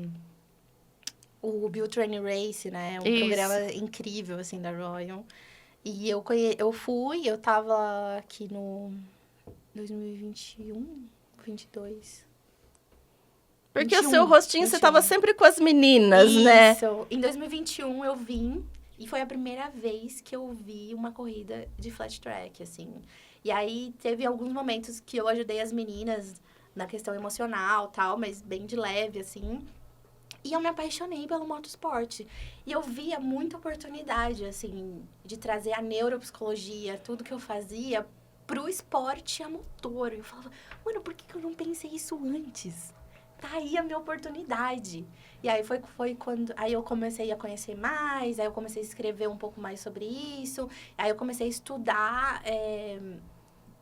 Bill Train Race, né? Um Isso. programa incrível, assim, da Royal. E eu fui, eu tava aqui no 2021, 22. Porque o 21, seu rostinho, você 21. tava sempre com as meninas, né? Isso. Em 2021 eu vim e foi a primeira vez que eu vi uma corrida de flat track, assim. E aí teve alguns momentos que eu ajudei as meninas na questão emocional, tal, mas bem de leve, assim. E eu me apaixonei pelo motosport. E eu via muita oportunidade, assim, de trazer a neuropsicologia, tudo que eu fazia, pro esporte a motor. Eu falava, mano, por que eu não pensei isso antes? Tá aí a minha oportunidade. E aí foi quando... Aí eu comecei a conhecer mais, aí eu comecei a escrever um pouco mais sobre isso. Aí eu comecei a estudar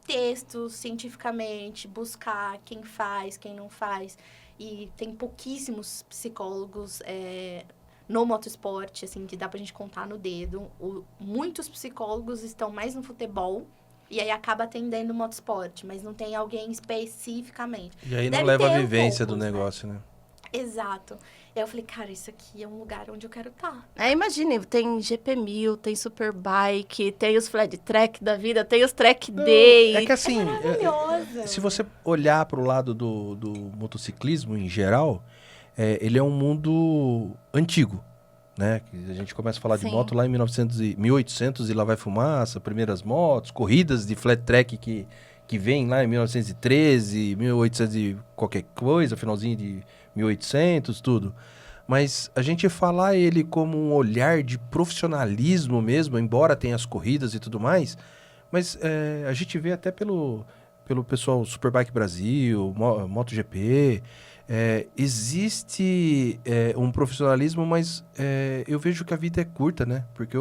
textos cientificamente, buscar quem faz, quem não faz. E tem pouquíssimos psicólogos no motosport, assim, que dá pra gente contar no dedo. Muitos psicólogos estão mais no futebol, e aí acaba atendendo o motosport, mas não tem alguém especificamente. E aí não Deve leva a ter vivência do poucos, né? negócio, né? Exato. E aí eu falei, cara, isso aqui é um lugar onde eu quero estar. Imagine, tem GP1000, tem Superbike, tem os flat track da vida, tem os track day. É que assim, Maravilhoso. se você olhar para o lado do motociclismo em geral, ele é um mundo antigo, né? Que a gente começa a falar de Sim. moto lá em 1800 e lá vai fumaça, primeiras motos, corridas de flat track que vem lá em 1913, 1800 e qualquer coisa, finalzinho de 1800, tudo. Mas a gente falar ele como um olhar de profissionalismo mesmo, embora tenha as corridas e tudo mais, mas a gente vê até pelo pessoal Superbike Brasil, MotoGP, existe um profissionalismo, mas eu vejo que a vida é curta, né? Porque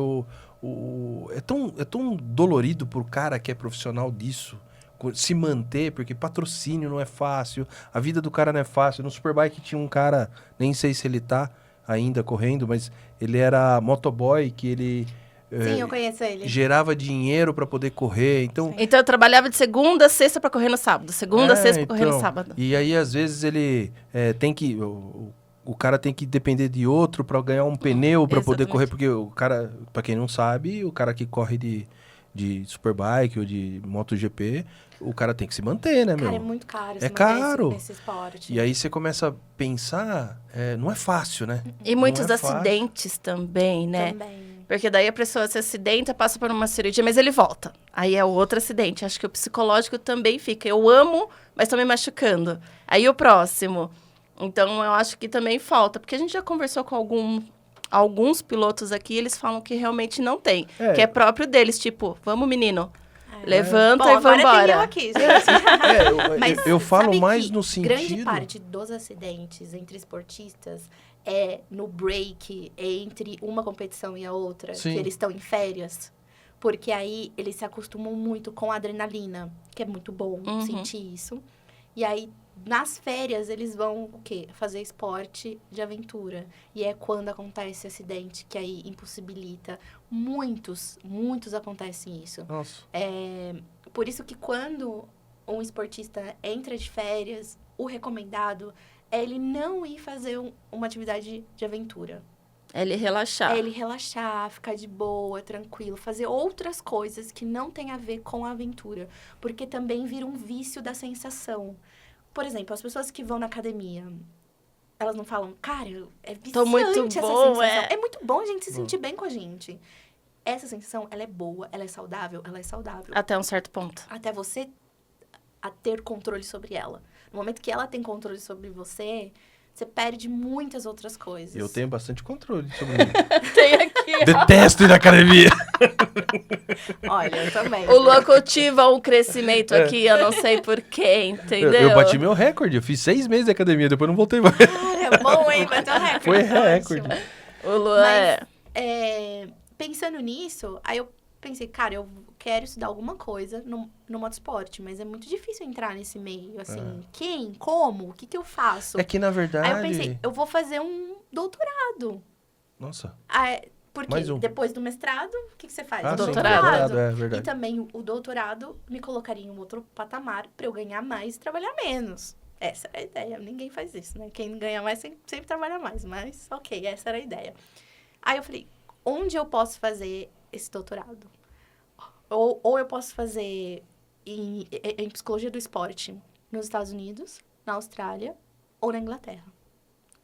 é tão dolorido pro cara que é profissional disso se manter, porque patrocínio não é fácil, a vida do cara não é fácil. No Superbike tinha um cara, nem sei se ele tá ainda correndo, mas ele era motoboy, que ele Sim, eu conheço ele. gerava dinheiro para poder correr, então... Então eu trabalhava de segunda a sexta pra correr no sábado. Segunda a sexta pra correr no então, sábado. E aí, às vezes, ele tem que... O cara tem que depender de outro para ganhar um pneu para poder exatamente. correr, porque o cara, para quem não sabe, o cara que corre de Superbike ou de MotoGP, o cara tem que se manter, né, meu? Cara, é muito caro. se É manter caro. Nesse esporte. E aí você começa a pensar, não é fácil, né? E muitos Não é fácil. acidentes também, né? Também. Porque daí a pessoa se acidenta, passa por uma cirurgia, mas ele volta. Aí é outro acidente. Acho que o psicológico também fica. Eu amo, mas tô me machucando. Aí o próximo. Então, eu acho que também falta. Porque a gente já conversou com alguns pilotos aqui, eles falam que realmente não tem. Que é próprio deles, tipo, vamos, menino, levanta e agora vambora. tem eu aqui, gente. Mas eu falo sabe mais que no sentido... grande parte dos acidentes entre esportistas é no break, entre uma competição e a outra, Sim. que eles estão em férias. Porque aí eles se acostumam muito com a adrenalina, que é muito bom sentir isso. E aí, nas férias, eles vão, o quê? Fazer esporte de aventura. E é quando acontece acidente, que aí impossibilita. Muitos acontecem isso. Nossa. Por isso que quando um esportista entra de férias, o recomendado é ele não ir fazer uma atividade de aventura. É ele relaxar. É ele relaxar, ficar de boa, tranquilo, fazer outras coisas que não tem a ver com a aventura. Porque também vira um vício da sensação. Por exemplo, as pessoas que vão na academia, elas não falam, cara, é viciante Tô muito essa bom, sensação. é. É muito bom a gente se sentir bem com a gente. Essa sensação, ela é boa, ela é saudável, Até um certo ponto. até você a ter controle sobre ela. No momento que ela tem controle sobre você, você perde muitas outras coisas. Eu tenho bastante controle sobre mim. Tem aqui, ó. Detesto ir na academia. Olha, eu também. O Luan cultiva um crescimento aqui, eu não sei porquê, entendeu? Eu bati meu recorde. Eu fiz 6 meses de academia, depois não voltei mais. Cara, bom, hein? Bateu recorde. Foi ótimo. recorde. O Luan Pensando nisso, aí eu pensei, cara, eu quero estudar alguma coisa no motosport, mas é muito difícil entrar nesse meio, assim. Quem? Como? O que eu faço? É que, na verdade... Aí eu pensei, eu vou fazer um doutorado. Nossa. Porque Mais um. depois do mestrado, o que você faz? Ah, O sim, doutorado. é E verdade. também o doutorado me colocaria em um outro patamar para eu ganhar mais e trabalhar menos. Essa era a ideia. Ninguém faz isso, né? Quem ganha mais sempre trabalha mais. Mas, ok, essa era a ideia. Aí eu falei, onde eu posso fazer esse doutorado? Ou eu posso fazer em psicologia do esporte nos Estados Unidos, na Austrália ou na Inglaterra.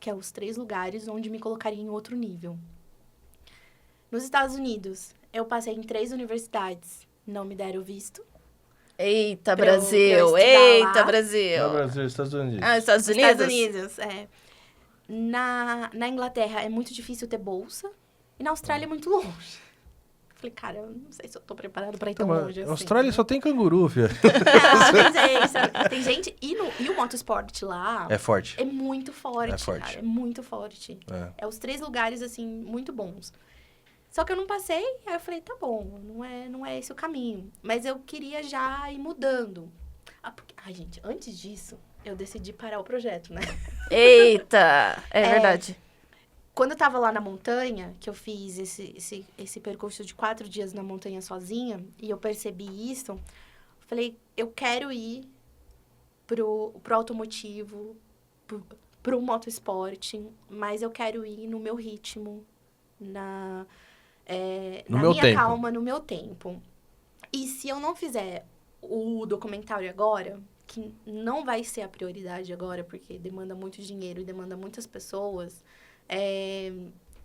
Que é os 3 lugares onde me colocaria em outro nível. Nos Estados Unidos, eu passei em 3 universidades. Não me deram visto. Eita, Pra eu Brasil! estudar Eita, lá. Brasil! No Brasil, Estados Unidos. Ah, Estados Nos Unidos? Estados Unidos, é. Na Inglaterra, é muito difícil ter bolsa. E na Austrália, é muito longe. Falei, cara, eu não sei se eu tô preparado pra ir tão longe assim. Austrália só tem canguru, filha. Tem gente... E o motorsport lá... É forte. É muito forte, É forte. cara. É muito forte. É. É os 3 lugares, assim, muito bons. Só que eu não passei, aí eu falei, tá bom, não é esse o caminho. Mas eu queria já ir mudando. Ai, gente, antes disso, eu decidi parar o projeto, né? Eita! É verdade. Quando eu tava lá na montanha, que eu fiz esse percurso de 4 dias na montanha sozinha, e eu percebi isso, falei, eu quero ir pro automotivo, pro motosport, mas eu quero ir no meu ritmo, na meu minha tempo. calma, no meu tempo. E se eu não fizer o documentário agora, que não vai ser a prioridade agora, porque demanda muito dinheiro e demanda muitas pessoas,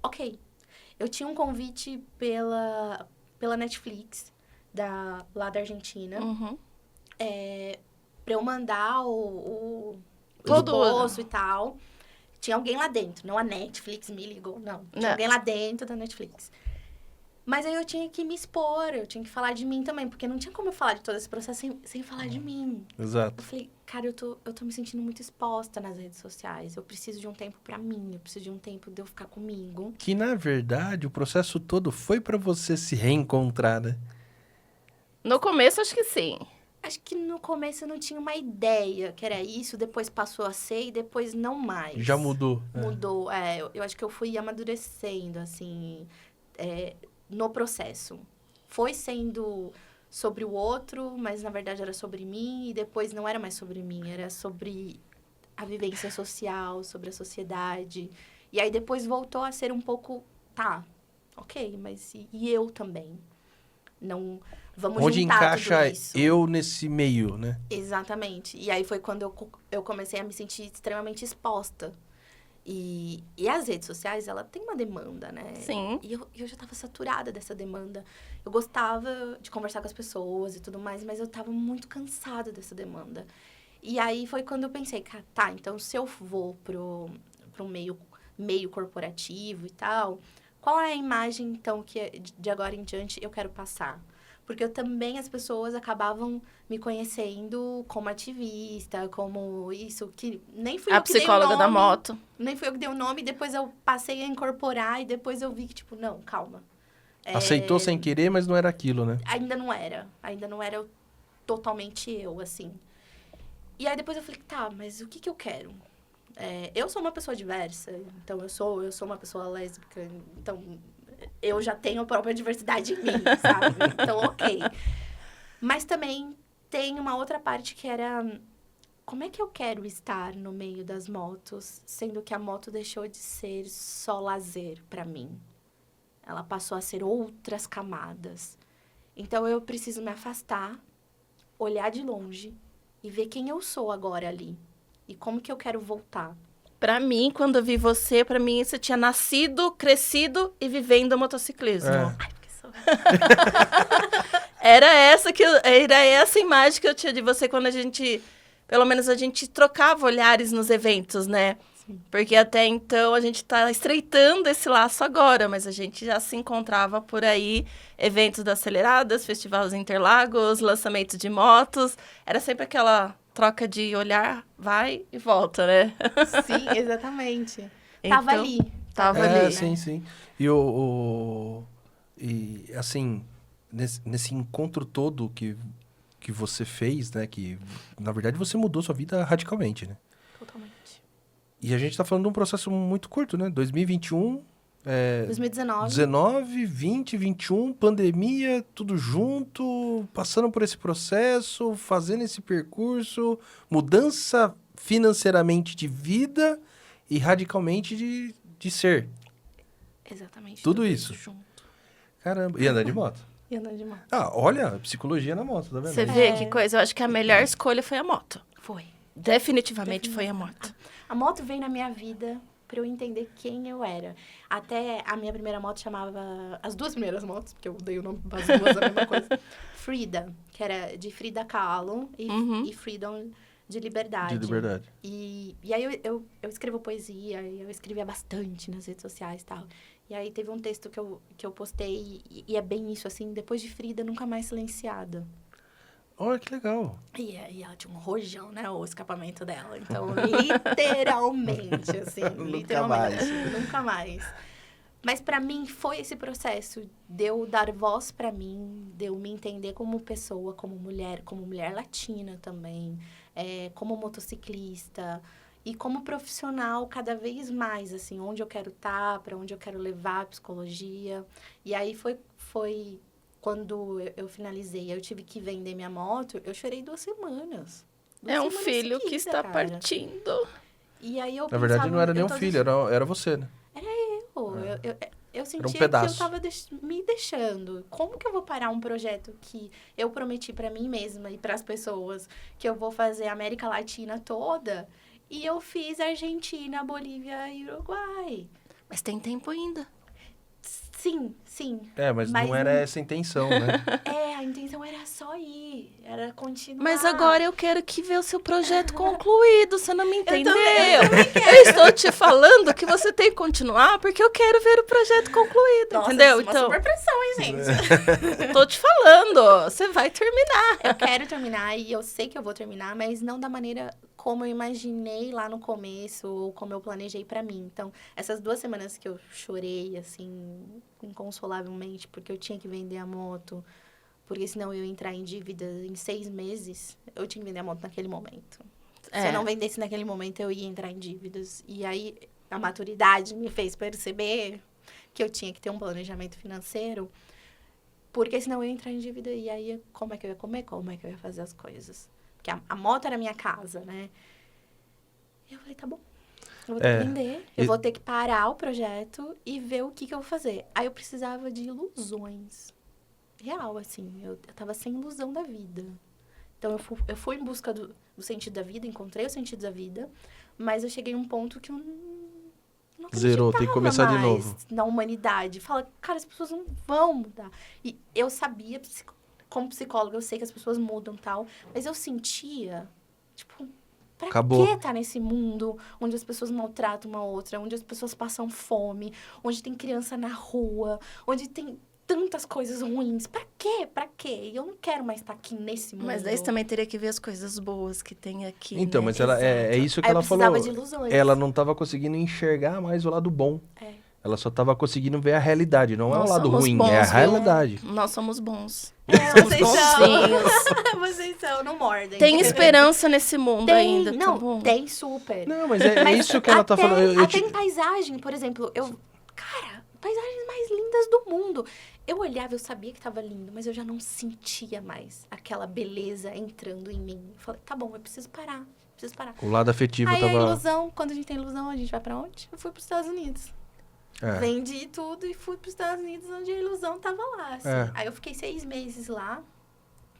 ok. Eu tinha um convite pela Netflix, lá da Argentina, Uhum. pra eu mandar o Todo esboço e tal. Tinha alguém lá dentro, não a Netflix me ligou, não. Tinha Não. alguém lá dentro da Netflix. Mas aí eu tinha que me expor, eu tinha que falar de mim também, porque não tinha como eu falar de todo esse processo sem falar de mim. Exato. Eu falei, cara, eu tô me sentindo muito exposta nas redes sociais. Eu preciso de um tempo pra mim, eu preciso de um tempo de eu ficar comigo. Que, na verdade, o processo todo foi pra você se reencontrar, né? No começo, acho que sim. Acho que no começo eu não tinha uma ideia que era isso, depois passou a ser e depois não mais. Já mudou. Mudou, eu acho que eu fui amadurecendo, assim, no processo. Foi sendo sobre o outro, mas na verdade era sobre mim, e depois não era mais sobre mim, era sobre a vivência social, sobre a sociedade. E aí depois voltou a ser um pouco, tá, ok, mas e eu também? Não, vamos Onde juntar encaixa tudo isso. eu nesse meio, né? Exatamente. E aí foi quando eu comecei a me sentir extremamente exposta. E as redes sociais, ela tem uma demanda, né? Sim. E eu já tava saturada dessa demanda. Eu gostava de conversar com as pessoas e tudo mais, mas eu tava muito cansada dessa demanda. E aí foi quando eu pensei, tá, então se eu vou pro meio corporativo e tal, qual é a imagem, então, que de agora em diante eu quero passar? Porque eu também, as pessoas acabavam me conhecendo como ativista, como isso, que nem fui A eu que dei o psicóloga da nome, moto. nem fui eu que dei o nome, depois eu passei a incorporar e depois eu vi que, tipo, não, calma. Aceitou sem querer, mas não era aquilo, né? Ainda não era totalmente eu, assim. E aí depois eu falei, tá, mas o que que eu quero? Eu sou uma pessoa diversa, então eu sou uma pessoa lésbica, então eu já tenho a própria diversidade em mim, sabe? Então, ok. Mas também tem uma outra parte que era, como é que eu quero estar no meio das motos, sendo que a moto deixou de ser só lazer pra mim? Ela passou a ser outras camadas. Então, eu preciso me afastar, olhar de longe e ver quem eu sou agora ali. E como que eu quero voltar. Pra mim, quando eu vi você, pra mim, você tinha nascido, crescido e vivendo o motociclismo. É. Ai, porque sou... Era essa imagem que eu tinha de você quando a gente... Pelo menos a gente trocava olhares nos eventos, né? Sim. Porque até então a gente tá estreitando esse laço agora, mas a gente já se encontrava por aí, eventos da Aceleradas, Festival dos Interlagos, lançamento de motos. Era sempre aquela troca de olhar, vai e volta, né? Sim, exatamente. Então, Tava ali. Tava É, ali, né? sim, sim. E assim, nesse encontro todo que você fez, né? Que, na verdade, você mudou sua vida radicalmente, né? Totalmente. E a gente tá falando de um processo muito curto, né? 2021, 2019. 19, 20, 21, pandemia, tudo junto, passando por esse processo, fazendo esse percurso, mudança financeiramente de vida e radicalmente de ser. Exatamente. Tudo isso. Junto. Caramba. E andar de moto. E andando de moto. Ah, olha, psicologia na moto, tá vendo? Você vê que coisa? Eu acho que a melhor escolha foi a moto. Foi. Definitivamente foi a moto. A moto veio na minha vida pra eu entender quem eu era. Até a minha primeira moto chamava... As duas primeiras motos, porque eu dei o nome para as duas, a mesma coisa. Frida, que era de Frida Kahlo e Freedom de liberdade. De liberdade. E aí eu escrevo poesia, e eu escrevia bastante nas redes sociais e tal. E aí teve um texto que eu postei, e é bem isso, assim, depois de Frida, nunca mais silenciada. Olha, que legal. E ela tinha um rojão, né? O escapamento dela. Então, literalmente, assim. Literalmente. Nunca mais. Mas, pra mim, foi esse processo de eu dar voz pra mim, de eu me entender como pessoa, como mulher latina também, como motociclista e como profissional cada vez mais, assim, onde eu quero estar, pra onde eu quero levar a psicologia. E aí foi quando eu finalizei, eu tive que vender minha moto, eu chorei 2 semanas. É um filho que está partindo. E aí eu Na verdade, pensava, não era nem um tô filho, era você, né? eu sentia que pedaço. eu tava me deixando. Como que eu vou parar um projeto que eu prometi pra mim mesma e pras pessoas que eu vou fazer a América Latina toda e eu fiz Argentina, Bolívia e Uruguai? Mas tem tempo ainda. Sim. Mas não era essa a intenção, né? A intenção era só ir, era continuar. Mas agora eu quero que ver o seu projeto concluído, você não me entendeu? Eu Eu estou te falando que você tem que continuar porque eu quero ver o projeto concluído, Nossa, entendeu? Isso é uma super pressão, hein, gente? Tô te falando, você vai terminar. Eu quero terminar e eu sei que eu vou terminar, mas não da maneira como eu imaginei lá no começo ou como eu planejei pra mim. Então, essas 2 semanas que eu chorei, assim, inconsolavelmente, porque eu tinha que vender a moto, porque senão eu ia entrar em dívida em 6 meses, eu tinha que vender a moto naquele momento. Se eu não vendesse naquele momento, eu ia entrar em dívidas. E aí, a maturidade me fez perceber que eu tinha que ter um planejamento financeiro, porque senão eu ia entrar em dívida e aí, como é que eu ia comer? Como é que eu ia fazer as coisas? Porque a moto era minha casa, né? E eu falei, tá bom. Eu vou ter que vender, eu vou ter que parar o projeto e ver o que eu vou fazer. Aí eu precisava de ilusões. Real, assim. Eu tava sem ilusão da vida. Então, eu fui em busca do sentido da vida, encontrei o sentido da vida, mas eu cheguei a um ponto que eu não Zerou, tem que começar de novo. Na humanidade. Fala, cara, as pessoas não vão mudar. E eu sabia, como psicóloga, eu sei que as pessoas mudam e tal, mas eu sentia Tipo, pra Acabou. que tá nesse mundo onde as pessoas maltratam uma outra, onde as pessoas passam fome, onde tem criança na rua, onde tem tantas coisas ruins? Pra quê? Pra quê? E eu não quero mais estar aqui nesse mundo. Mas daí você também teria que ver as coisas boas que tem aqui, Então, né? mas ela, é Exato. isso que Aí ela eu precisava falou. de ilusões. Ela não tava conseguindo enxergar mais o lado bom. É. Ela só tava conseguindo ver a realidade. Não é o Nós lado somos ruim, bons, é a viu? realidade. Nós somos bons. Vocês bonzinhos. são. Vocês são, não mordem. Tem esperança nesse mundo Tem, ainda, tá não, bom? tem super. Não, mas é isso que ela tá falando. Até em paisagem, por exemplo, cara, paisagens mais lindas do mundo. Eu olhava, eu sabia que tava lindo, mas eu já não sentia mais aquela beleza entrando em mim. Eu falei, tá bom, eu preciso parar. O lado afetivo Aí a tava... ilusão, quando a gente tem ilusão, a gente vai pra onde? Eu fui pros Estados Unidos. É. Vendi tudo e fui pros Estados Unidos, onde a ilusão tava lá, assim. É. Aí eu fiquei 6 meses lá,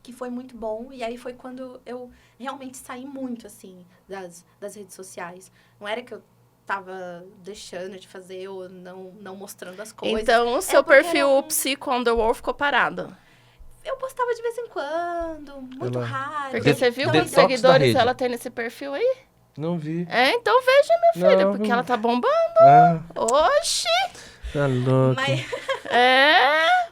que foi muito bom. E aí foi quando eu realmente saí muito, assim, das redes sociais. Não era que eu tava deixando de fazer ou não mostrando as coisas. Então, o seu porque perfil era um- Psycho Underworld ficou parado. Eu postava de vez em quando, muito Ela- raro. Porque você viu Detox quantos da seguidores rede. ela tem nesse perfil aí? Não vi. É, então veja, minha filha, Não, porque não- ela tá bombando. Ah, Oxi! tá louco.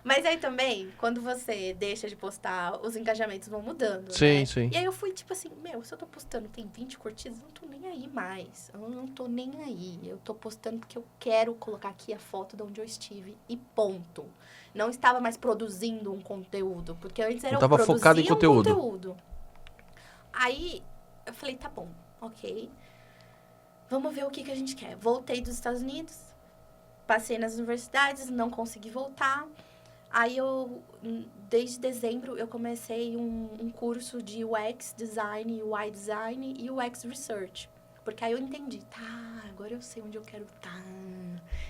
Mas aí também, quando você deixa de postar, os engajamentos vão mudando, Sim, né? sim. E aí eu fui tipo assim, se eu tô postando tem 20 curtidas, eu não tô nem aí mais. Eu não tô nem aí. Eu tô postando porque eu quero colocar aqui a foto de onde eu estive e ponto. Não estava mais produzindo um conteúdo, porque antes era Eu tava eu produzia focada em conteúdo. um conteúdo. Aí eu falei, tá bom, ok. Vamos ver o que a gente quer. Voltei dos Estados Unidos, passei nas universidades, não consegui voltar. Aí desde dezembro, eu comecei um curso de UX Design, UI Design e UX Research. Porque aí eu entendi, agora eu sei onde eu quero estar.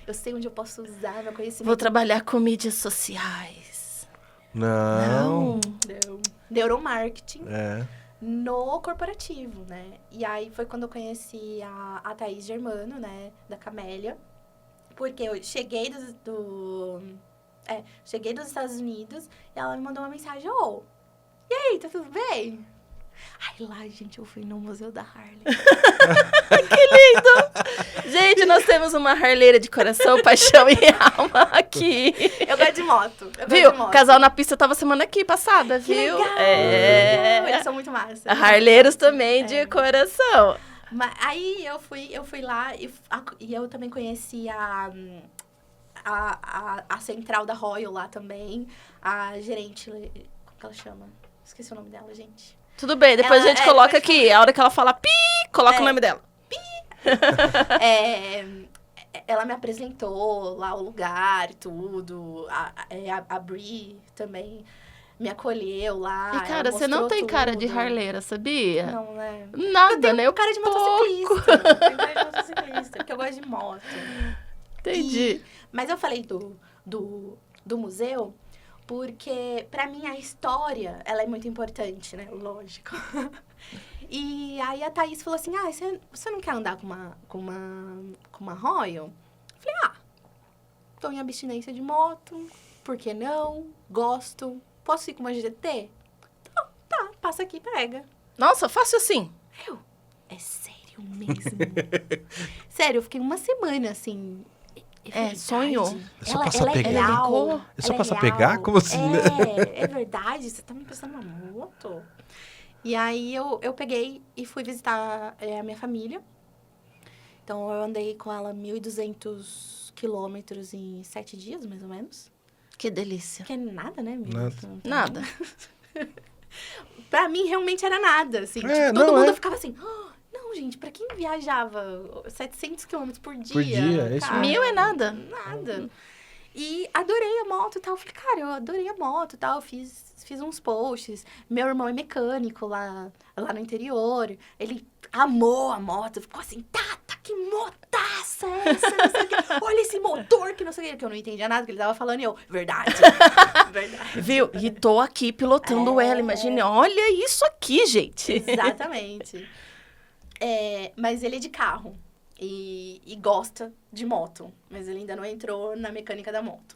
Eu sei onde eu posso usar meu conhecimento. Vou trabalhar com mídias sociais. Não. Neuromarketing É. no corporativo, né? E aí foi quando eu conheci a Thaís Germano, né? Da Camélia. Porque eu cheguei cheguei dos Estados Unidos e ela me mandou uma mensagem, e aí, tá tudo bem? Aí lá, gente, eu fui no Museu da Harley. Gente, nós temos uma harleira de coração, paixão e alma aqui. Eu gosto de moto. Viu? Casal na pista tava semana aqui passada, Que viu? legal! É. Eles são muito massa. Harleiros também de coração. Mas aí eu fui lá e eu também conheci a central da Royal lá também. A gerente, como que ela chama? Esqueci o nome dela, gente. Tudo bem, depois Ela- a gente coloca depois aqui. A hora que ela fala pi, coloca o nome dela. Ela me apresentou lá o lugar e tudo. A Bri também me acolheu lá. E, ela cara, você não mostrou tem cara de tudo. harleira, sabia? Não, né? Nada, Eu tenho né? cara de pouco. motociclista. Eu tenho cara de motociclista, porque eu gosto de moto. Entendi. Mas eu falei do museu porque, pra mim, a história, ela é muito importante, né? Lógico. E aí a Thaís falou assim, você não quer andar com uma Royal? Eu falei, tô em abstinência de moto, por que não? Gosto. Posso ir com uma GT? Então, tá, passa aqui e pega. Nossa, fácil assim. É sério mesmo? Sério, eu fiquei uma semana, assim... verdade. sonho. É só passar a pegar? É real, Ela É só ela passar a real. pegar? Como assim, né? É verdade, você tá me prestando uma moto? E aí, eu peguei e fui visitar a minha família. Então, eu andei com ela 1.200 quilômetros em 7 dias, mais ou menos. Que delícia. Que é nada, né? Nada. Pra mim, realmente era nada, assim. É, Tipo, todo não, mundo é. ficava assim... Não, gente, pra quem viajava 700 quilômetros por dia... Por dia, é isso cara, mesmo. 1.000 é nada. Nada. E adorei a moto e tal. Eu falei, cara, eu adorei a moto e tal. Fiz uns posts. Meu irmão é mecânico lá no interior. Ele amou a moto. Ficou assim, Tata, que motaça é essa? Não sei o quê. Olha esse motor que não sei o quê. Que eu não entendia nada que ele tava falando. E eu, verdade. Verdade. Viu? E tô aqui pilotando ela. Imagine, olha isso aqui, gente. Exatamente. Mas ele é de carro. E gosta de moto. Mas ele ainda não entrou na mecânica da moto.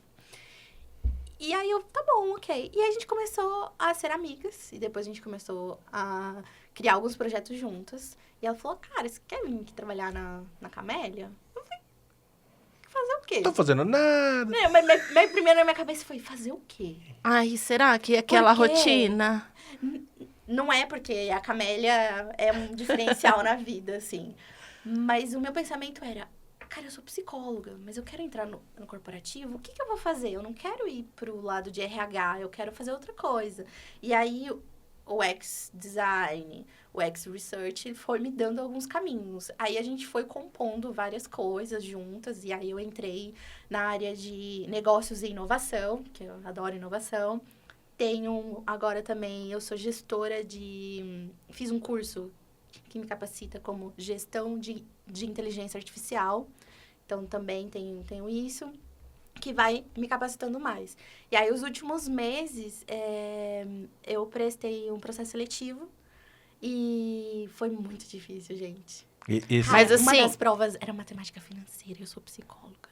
E aí tá bom, ok. E aí a gente começou a ser amigas. E depois a gente começou a criar alguns projetos juntas. E ela falou, cara, você quer vir aqui trabalhar na Camélia? Eu falei, fazer o quê? Não tô fazendo nada. Primeiro na minha cabeça foi, fazer o quê? Ai, será que aquela Por quê? rotina... Não é porque a Camélia é um diferencial na vida, assim. Mas o meu pensamento era, cara, eu sou psicóloga, mas eu quero entrar no corporativo, o que eu vou fazer? Eu não quero ir pro lado de RH, eu quero fazer outra coisa. E aí, o X-Design, o X-Research foi me dando alguns caminhos. Aí, a gente foi compondo várias coisas juntas, e aí eu entrei na área de negócios e inovação, que eu adoro inovação. Tenho, agora também, eu sou gestora fiz um curso que me capacita como gestão de inteligência artificial. Então, também tenho isso, que vai me capacitando mais. E aí, os últimos meses, eu prestei um processo seletivo e foi muito difícil, gente. Mas, Uma assim- das provas era matemática financeira, eu sou psicóloga.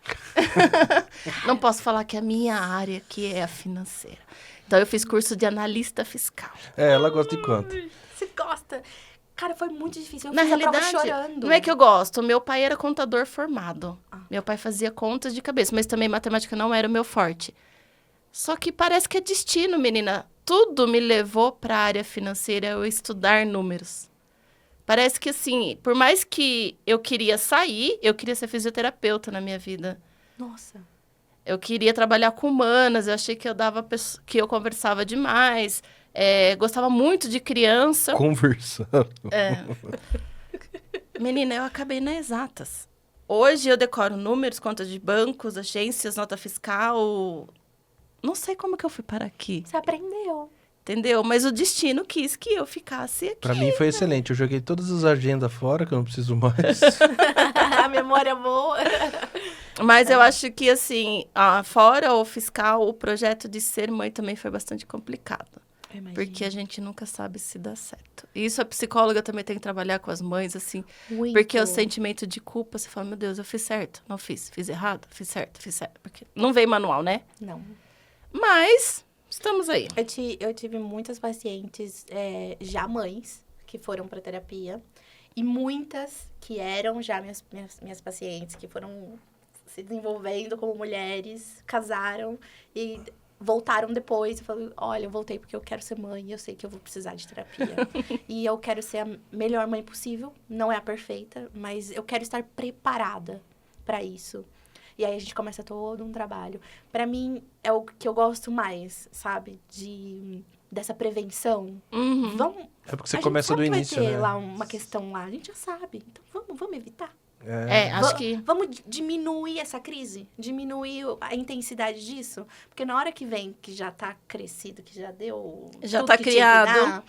Não posso falar que a minha área aqui é a financeira. Então, eu fiz curso de analista fiscal. Ela gosta de quanto? Você gosta? Cara, foi muito difícil. Eu Na fiz a prova realidade, chorando. não é que eu gosto. Meu pai era contador formado. Ah. Meu pai fazia contas de cabeça, mas também matemática não era o meu forte. Só que parece que é destino, menina. Tudo me levou para a área financeira, eu estudar números. Parece que, assim, por mais que eu queria sair, eu queria ser fisioterapeuta na minha vida. Nossa. Eu queria trabalhar com humanas, eu achei que que eu conversava demais. Gostava muito de criança. Conversando. Menina, eu acabei nas exatas. Hoje eu decoro números, contas de bancos, agências, nota fiscal. Não sei como que eu fui parar aqui, Você aprendeu. entendeu? Mas o destino quis que eu ficasse aqui. Pra mim foi excelente. Eu joguei todas as agendas fora, que eu não preciso mais. A memória é boa. Mas eu acho que, assim, fora o fiscal, o projeto de ser mãe também foi bastante complicado. Porque a gente nunca sabe se dá certo. E isso a psicóloga também tem que trabalhar com as mães, assim. Muito. Porque o sentimento de culpa, você fala, meu Deus, eu fiz certo, não fiz. Fiz errado, fiz certo, fiz certo. Porque não veio manual, né? Não. Mas estamos aí. Eu tive muitas pacientes já mães que foram para terapia. E muitas que eram já minhas pacientes, que foram se desenvolvendo como mulheres, casaram e voltaram depois. Eu falei, olha, eu voltei porque eu quero ser mãe e eu sei que eu vou precisar de terapia. E eu quero ser a melhor mãe possível. Não é a perfeita, mas eu quero estar preparada para isso. E aí a gente começa todo um trabalho. Para mim, é o que eu gosto mais, sabe? Dessa prevenção. Uhum. Vamos... É porque você a gente começa sabe do que vai início, ter né? lá uma questão lá. A gente já sabe. Então, vamos evitar. Acho que... Vamos diminuir essa crise, diminuir a intensidade disso. Porque na hora que vem, que já tá crescido, que já deu... Já tudo tá que tinha que criado. dar,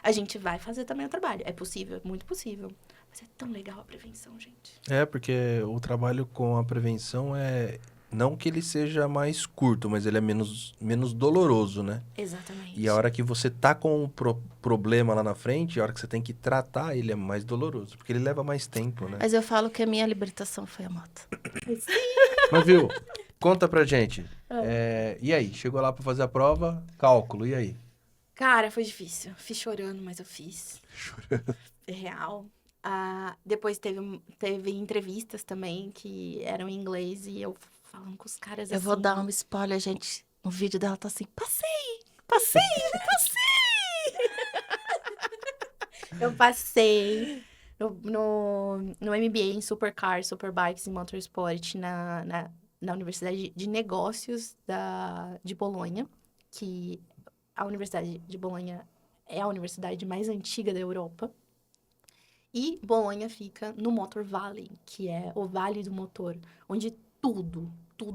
a gente vai fazer também o trabalho. É possível, é muito possível. Mas é tão legal a prevenção, gente. Porque o trabalho com a prevenção é... Não que ele seja mais curto, mas ele é menos doloroso, né? Exatamente. E a hora que você tá com um problema lá na frente, a hora que você tem que tratar, ele é mais doloroso. Porque ele leva mais tempo, né? Mas eu falo que a minha libertação foi a moto. Mas viu, conta pra gente. E aí, chegou lá pra fazer a prova, cálculo, e aí? Cara, foi difícil. Fiz chorando, mas eu fiz. Chorando. É real. Depois teve entrevistas também que eram em inglês e eu falando com os caras Eu assim. vou dar um spoiler, gente. No vídeo dela tá assim, passei. Eu passei no MBA em Supercars, Superbikes e Motorsport na Universidade de Negócios de Bolonha, que a Universidade de Bolonha é a universidade mais antiga da Europa. E Bolonha fica no Motor Valley, que é o Vale do Motor, onde tudo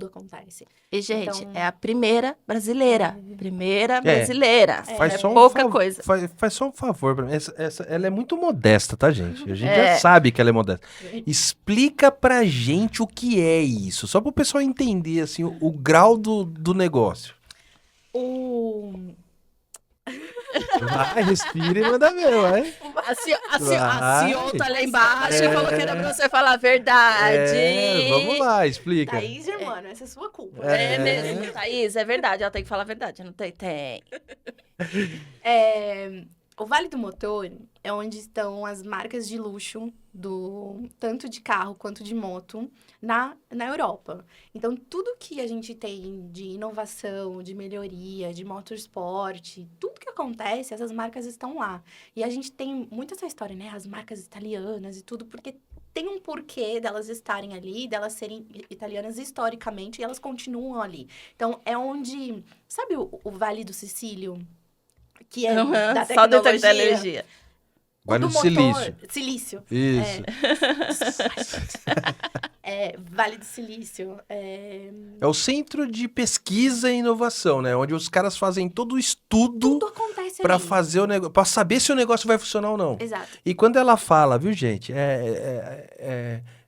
acontece. E, gente, Então- é a primeira brasileira. Primeira brasileira. Faz só um pouca coisa. Faz só um favor pra mim. Ela é muito modesta, tá, gente? A gente É. já sabe que ela é modesta. Explica pra gente o que é isso. Só pro pessoal entender, assim, o grau do negócio. Vai, respira e manda ver, vai. A CEO tá lá Vai. embaixo e falou que era pra você falar a verdade. Vamos lá, explica. Thaís, irmão, essa é sua culpa. É mesmo, Thaís, é verdade. Ela tem que falar a verdade, não tem? Tem. O Vale do Motor é onde estão as marcas de luxo, tanto de carro quanto de moto, na Europa. Então, tudo que a gente tem de inovação, de melhoria, de motorsport, tudo que acontece, essas marcas estão lá. E a gente tem muito essa história, né? As marcas italianas e tudo, porque tem um porquê delas estarem ali, delas serem italianas historicamente, e elas continuam ali. Então, é onde... Sabe o Vale do Sicílio? Que é da Só da tecnologia. tecnologia. Vale O do do motor, Silício. Silício. Isso. Vale do Silício. É o centro de pesquisa e inovação, né? Onde os caras fazem todo o estudo Tudo acontece para ali. fazer o negócio, para saber se o negócio vai funcionar ou não. Exato. E quando ela fala, viu, gente?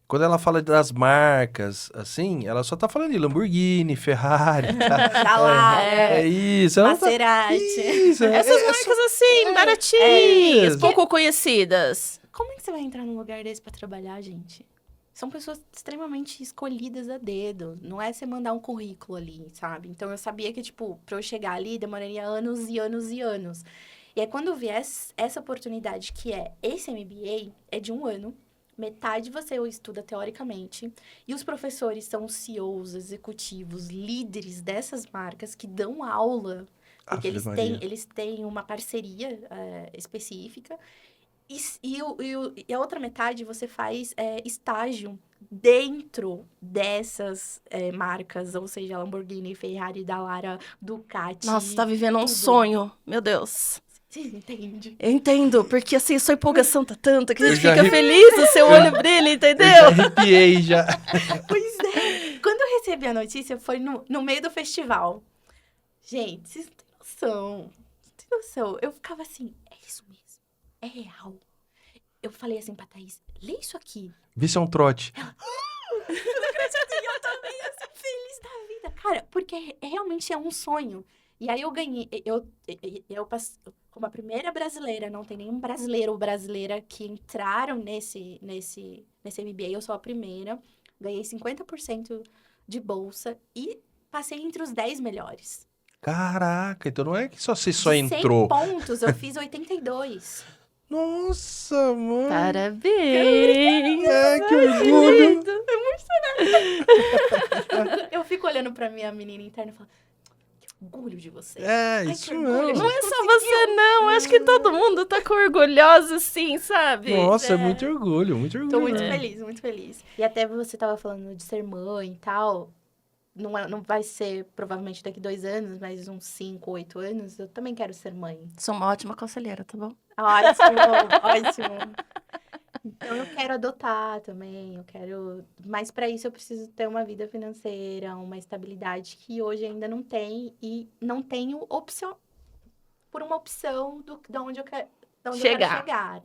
Quando ela fala das marcas, assim, ela só tá falando de Lamborghini, Ferrari, tá? Tá lá, É isso. Ela não tá... Maserati. Isso, Essas marcas assim, baratinhas, isso. pouco conhecidas. Como é que você vai entrar num lugar desse pra trabalhar, gente? São pessoas extremamente escolhidas a dedo. Não é você mandar um currículo ali, sabe? Então, eu sabia que, tipo, pra eu chegar ali, demoraria anos e anos e anos. E aí, quando eu vi essa oportunidade, que é esse MBA, é de 1 ano. Metade você estuda teoricamente. E os professores são os CEOs, executivos, líderes dessas marcas que dão aula. Porque Ave eles Maria. têm uma parceria específica. E a outra metade você faz estágio dentro dessas marcas, ou seja, Lamborghini, Ferrari, Dallara, Ducati. Nossa, você tá vivendo um tudo. sonho. Meu Deus. Você entende? Eu entendo, porque assim, sua empolgação tá tanta que a Eu gente já fica arre- feliz, o seu olho brilha, Eu entendeu? já arrepiei, já. Pois é. Quando eu recebi a notícia, foi no meio do festival. Gente, vocês não têm noção. Não tem noção. Eu ficava assim, é isso mesmo. É real. Eu falei assim pra Thaís, lê isso aqui. Vê se é um trote. E eu também, assim, feliz da vida. Cara, porque realmente é um sonho. E aí eu ganhei, eu passei, como a primeira brasileira, não tem nenhum brasileiro ou brasileira que entraram nesse MBA, eu sou a primeira. Ganhei 50% de bolsa e passei entre os 10 melhores. Caraca, então não é que você só De entrou. 100 pontos, eu fiz 82. Nossa, mano. Parabéns! Que orgulho. Eu fico olhando pra minha menina interna e falo, que orgulho de você. É, Ai, isso que orgulho. mesmo. Não é só você, não. Acho que todo mundo tá orgulhoso, sim, sabe? Nossa, é muito orgulho, muito orgulho. Tô muito né? feliz, muito feliz. E até você tava falando de ser mãe e tal. Não vai ser, provavelmente, daqui 2 anos, mas uns 5, 8 anos. Eu também quero ser mãe. Sou uma ótima conselheira, tá bom? Ótimo, ótimo. Então, eu quero adotar também, eu quero... Mas, para isso, eu preciso ter uma vida financeira, uma estabilidade que hoje ainda não tem. E não tenho opção... Por uma opção de onde eu quero, de onde eu quero chegar.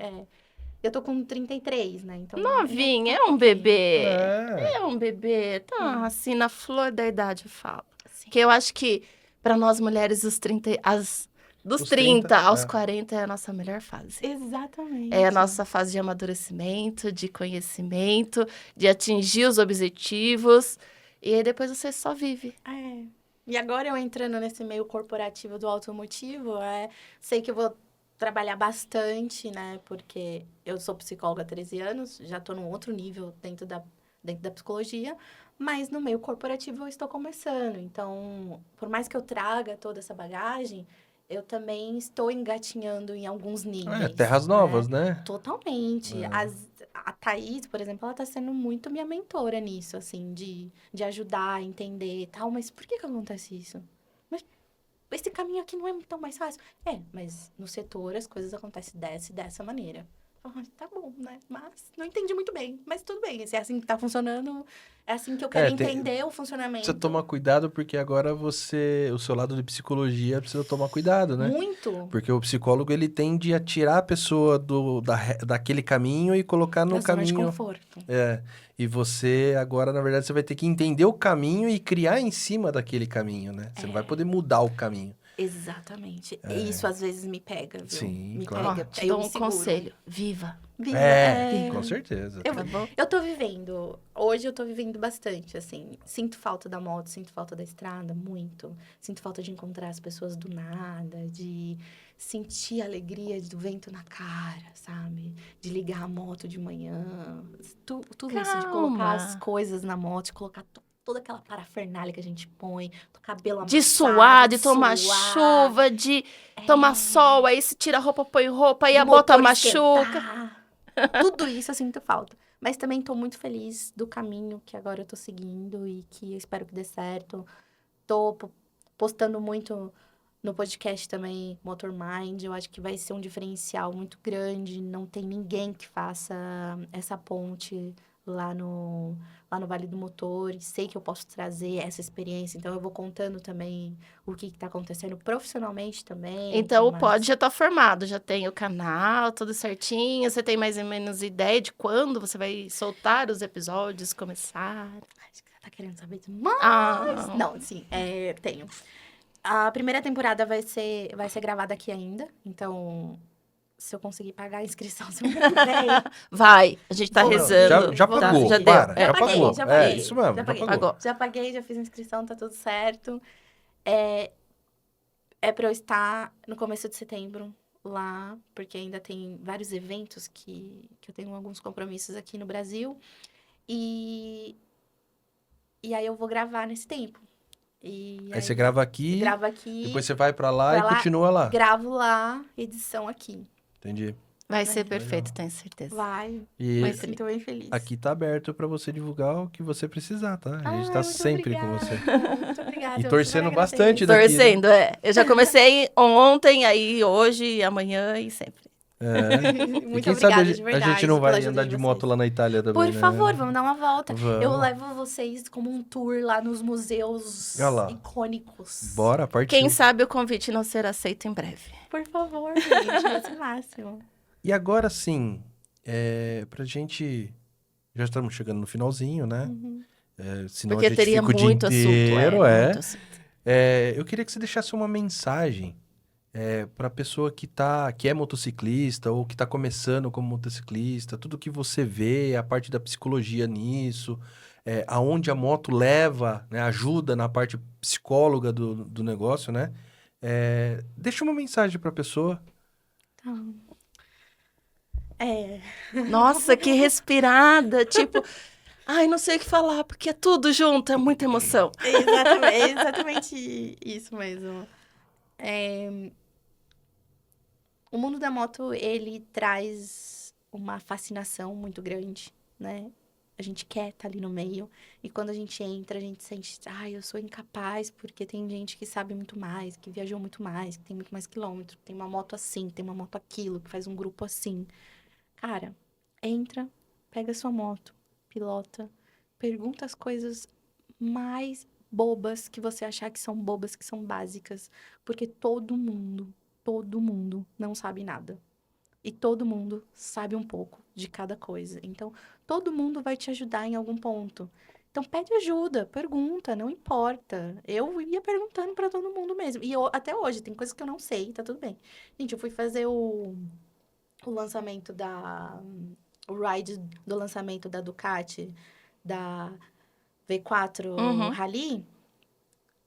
Eu tô com 33, né? Então, Novinha, é um bebê. É. É um bebê. Tá, assim, na flor da idade, eu falo. Assim, Que eu acho que, pra nós mulheres, dos 30 Os 30 aos é. 40 é a nossa melhor fase. exatamente. É a nossa fase de amadurecimento, de conhecimento, de atingir os objetivos. E aí depois você só vive. É. E agora eu entrando nesse meio corporativo do automotivo, sei que eu vou trabalhar bastante, né? Porque eu sou psicóloga há 13 anos, já tô num outro nível dentro da psicologia, mas no meio corporativo eu estou começando. Então, por mais que eu traga toda essa bagagem, eu também estou engatinhando em alguns níveis. Terras novas, né? Totalmente. É. A Thaís, por exemplo, ela tá sendo muito minha mentora nisso, assim, de ajudar a entender e tal. Mas por que acontece isso? Mas esse caminho aqui não é tão mais fácil? Mas no setor as coisas acontecem dessa maneira. Tá bom, né? Mas não entendi muito bem. Mas tudo bem, se é assim que tá funcionando, é assim que eu quero entender o funcionamento. Precisa tomar cuidado porque agora o seu lado de psicologia precisa tomar cuidado, né? Muito. Porque o psicólogo, ele tende a tirar a pessoa daquele caminho e colocar no Da zona de caminho... conforto. E você, agora, na verdade, você vai ter que entender o caminho e criar em cima daquele caminho, né? Você não vai poder mudar o caminho. Exatamente. E isso às vezes me pega, viu? Sim, me claro. pega. Te Aí eu dou me um seguro. conselho. Viva. Viva, Com certeza. Eu, Tá bom? eu tô vivendo. Hoje eu tô vivendo bastante, assim. Sinto falta da moto, sinto falta da estrada, muito. Sinto falta de encontrar as pessoas do nada, de sentir a alegria do vento na cara, sabe? De ligar a moto de manhã. Tudo isso, de colocar as Calma. coisas na moto, de colocar toda aquela parafernália que a gente põe, do cabelo De amassado, suar, de tomar suar, chuva, de tomar sol, aí se tira a roupa, põe roupa, aí do a bota motor machuca. esquentar. Tudo isso eu sinto falta. Mas também tô muito feliz do caminho que agora eu tô seguindo e que eu espero que dê certo. Tô postando muito no podcast também, Motor Mind. Eu acho que vai ser um diferencial muito grande. Não tem ninguém que faça essa ponte lá no Vale do Motor. E sei que eu posso trazer essa experiência. Então, eu vou contando também o que tá acontecendo profissionalmente também. Então, o tudo pod mais. já tá formado, já tem o canal, tudo certinho. Você tem mais ou menos ideia de quando você vai soltar os episódios, começar? Acho que você tá querendo saber demais. Ah, Não, sim, tenho. A primeira temporada vai ser gravada aqui ainda. Então, se eu conseguir pagar a inscrição semana que vem... vai, a gente tá Vou rezando. Já Vou pagou, já conseguir. deu. para, É, já paguei, pagou. já paguei. É, isso mesmo, Já já paguei. pagou. Já paguei, já fiz a inscrição, tá tudo certo. É pra eu estar no começo de setembro lá, porque ainda tem vários eventos que eu tenho alguns compromissos aqui no Brasil. E aí eu vou gravar nesse tempo. Aí você grava aqui, gravo aqui, depois você vai pra lá pra e lá, continua lá. gravo lá, edição aqui. Entendi. Vai ser Legal. perfeito, tenho certeza. Vai, E Muito sinto bem feliz. aqui tá aberto pra você divulgar o que você precisar, tá? A gente Ai, tá muito sempre com obrigada, você. Muito obrigada. E eu torcendo super bastante agradeço. daqui, né? Torcendo, é. Eu já comecei ontem, aí hoje, amanhã e sempre. É. E Muito quem obrigada, sabe de a verdade, gente não pela vai ajuda andar de de vocês. moto lá na Itália também, Por né? favor, vamos dar uma volta. Vamos. Eu levo vocês como um tour lá nos museus Olha lá. icônicos. Bora, partiu. Quem sabe o convite não será aceito em breve. Por favor, gente, vai ser máximo. E agora sim, pra gente... Já estamos chegando no finalzinho, né? Uhum. Senão Porque a gente teria fica o dia muito assunto, inteiro, muito assunto. Eu queria que você deixasse uma mensagem para a pessoa que é motociclista ou que está começando como motociclista, tudo que você vê, a parte da psicologia nisso, aonde a moto leva, né, ajuda na parte psicóloga do negócio, né? Deixa uma mensagem para a pessoa. Então, Nossa, que respirada, tipo... Ai, não sei o que falar, porque é tudo junto, é muita emoção. é exatamente isso mesmo. O mundo da moto, ele traz uma fascinação muito grande, né? A gente quer estar ali no meio. E quando a gente entra, a gente sente... Ai, eu sou incapaz, porque tem gente que sabe muito mais, que viajou muito mais, que tem muito mais quilômetro, que tem uma moto assim, tem uma moto aquilo, que faz um grupo assim. Cara, entra, pega sua moto, pilota, pergunta as coisas mais bobas que você achar que são bobas, que são básicas. Porque todo mundo não sabe nada. E todo mundo sabe um pouco de cada coisa. Então, todo mundo vai te ajudar em algum ponto. Então, pede ajuda, pergunta, não importa. Eu ia perguntando pra todo mundo mesmo. E até hoje, tem coisas que eu não sei, tá tudo bem. Gente, eu fui fazer o lançamento o ride do lançamento da Ducati, da V4 Uhum. Rally.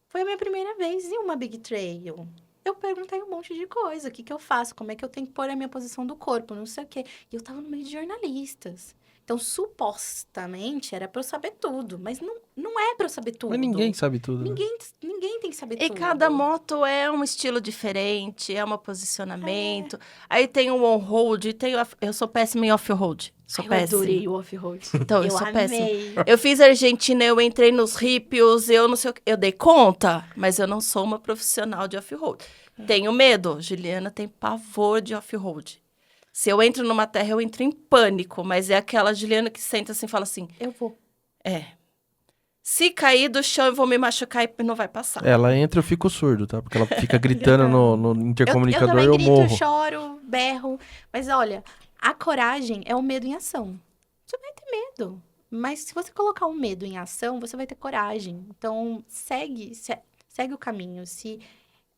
Foi a minha primeira vez em uma Big Trail. Eu perguntei um monte de coisa. O que eu faço? Como é que eu tenho que pôr a minha posição do corpo? Não sei o quê. E eu tava no meio de jornalistas. Então, supostamente, era pra eu saber tudo. Mas não é pra eu saber tudo. Mas ninguém sabe tudo, né? Ninguém tem que saber E tudo. cada moto é um estilo diferente, é um posicionamento. Aí tem o on-road, eu sou péssima em off-road. Sou Ai, eu péssima. adorei o off-road. Então, eu sou péssima. amei. Eu fiz Argentina, eu entrei nos hippies, eu não sei o que. Eu dei conta, mas eu não sou uma profissional de off-road. Tenho medo. Juliana tem pavor de off-road. Se eu entro numa terra, eu entro em pânico. Mas é aquela Juliana que senta assim e fala assim, Eu vou. se cair do chão, eu vou me machucar e não vai passar. Ela entra, eu fico surdo, tá? Porque ela fica gritando no intercomunicador eu e também eu grito, morro. choro, berro. Mas olha, a coragem é o medo em ação. Você vai ter medo. Mas se você colocar o medo em ação, você vai ter coragem. Então, segue o caminho. Se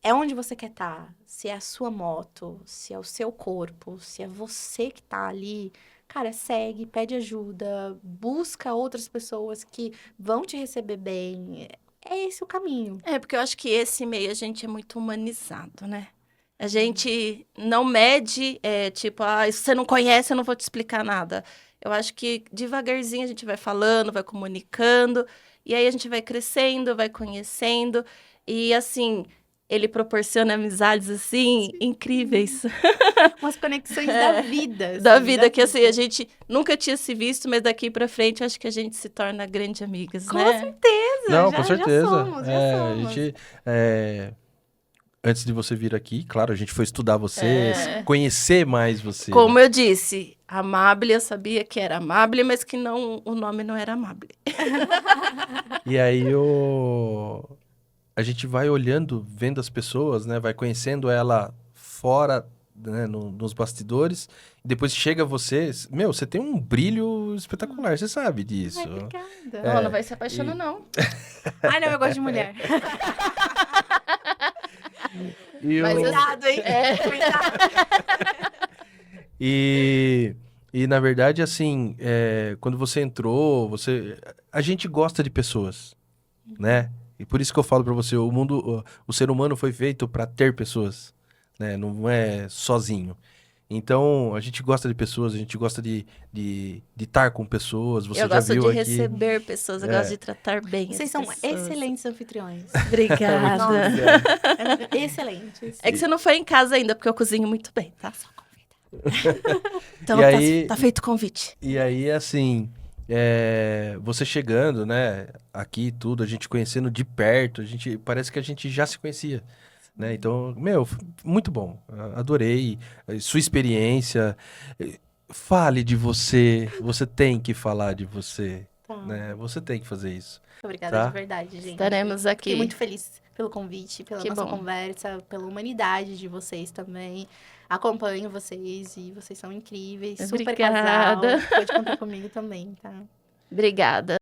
é onde você quer estar, se é a sua moto, se é o seu corpo, se é você que tá ali, cara, segue, pede ajuda, busca outras pessoas que vão te receber bem. É esse o caminho. É, porque eu acho que esse meio a gente é muito humanizado, né? A gente não mede, tipo, se você não conhece, eu não vou te explicar nada. Eu acho que devagarzinho a gente vai falando, vai comunicando, e aí a gente vai crescendo, vai conhecendo, e assim, ele proporciona amizades, assim, incríveis. Umas conexões da vida. Da assim, vida, que assim, a gente nunca tinha se visto, mas daqui pra frente eu acho que a gente se torna grandes amigas, Com né? certeza. Não, já, com certeza. Já somos, já A somos. gente, antes de você vir aqui, claro, a gente foi estudar você, conhecer mais você. Como né? eu disse, Amable, eu sabia que era Amable, mas que não, o nome não era Amable. E aí a gente vai olhando, vendo as pessoas, né? Vai conhecendo ela fora, né? Nos bastidores. E depois chega você... Meu, você tem um brilho espetacular, você sabe disso. Ai, obrigada. Não, não vai se apaixonar, não. Ai, não, eu gosto de mulher. E Mas Cuidado, hein? Cuidado. E na verdade, assim, quando você entrou, a gente gosta de pessoas, né? E por isso que eu falo pra você, o ser humano foi feito pra ter pessoas, né? Não é sozinho. Então, a gente gosta de pessoas, a gente gosta de estar com pessoas. Você Eu já gosto viu de aqui. receber pessoas, eu gosto de tratar bem Vocês as são pessoas. excelentes anfitriões. Obrigada. Nossa, excelentes. É que você não foi em casa ainda, porque eu cozinho muito bem, tá? Só convida. Então, E aí- tá feito o convite. E aí, assim, você chegando, né, aqui tudo, a gente conhecendo de perto, parece que a gente já se conhecia, né? Então, meu, muito bom, adorei sua experiência. Fale de você, você tem que falar de você, Tá. né? Você tem que fazer isso. Obrigada Tá. de verdade, gente. Estaremos aqui. Fiquei muito feliz pelo convite, pela Que nossa bom. conversa, pela humanidade de vocês também. Acompanho vocês e vocês são incríveis. Super casal. Obrigada. Pode contar comigo também, tá? Obrigada.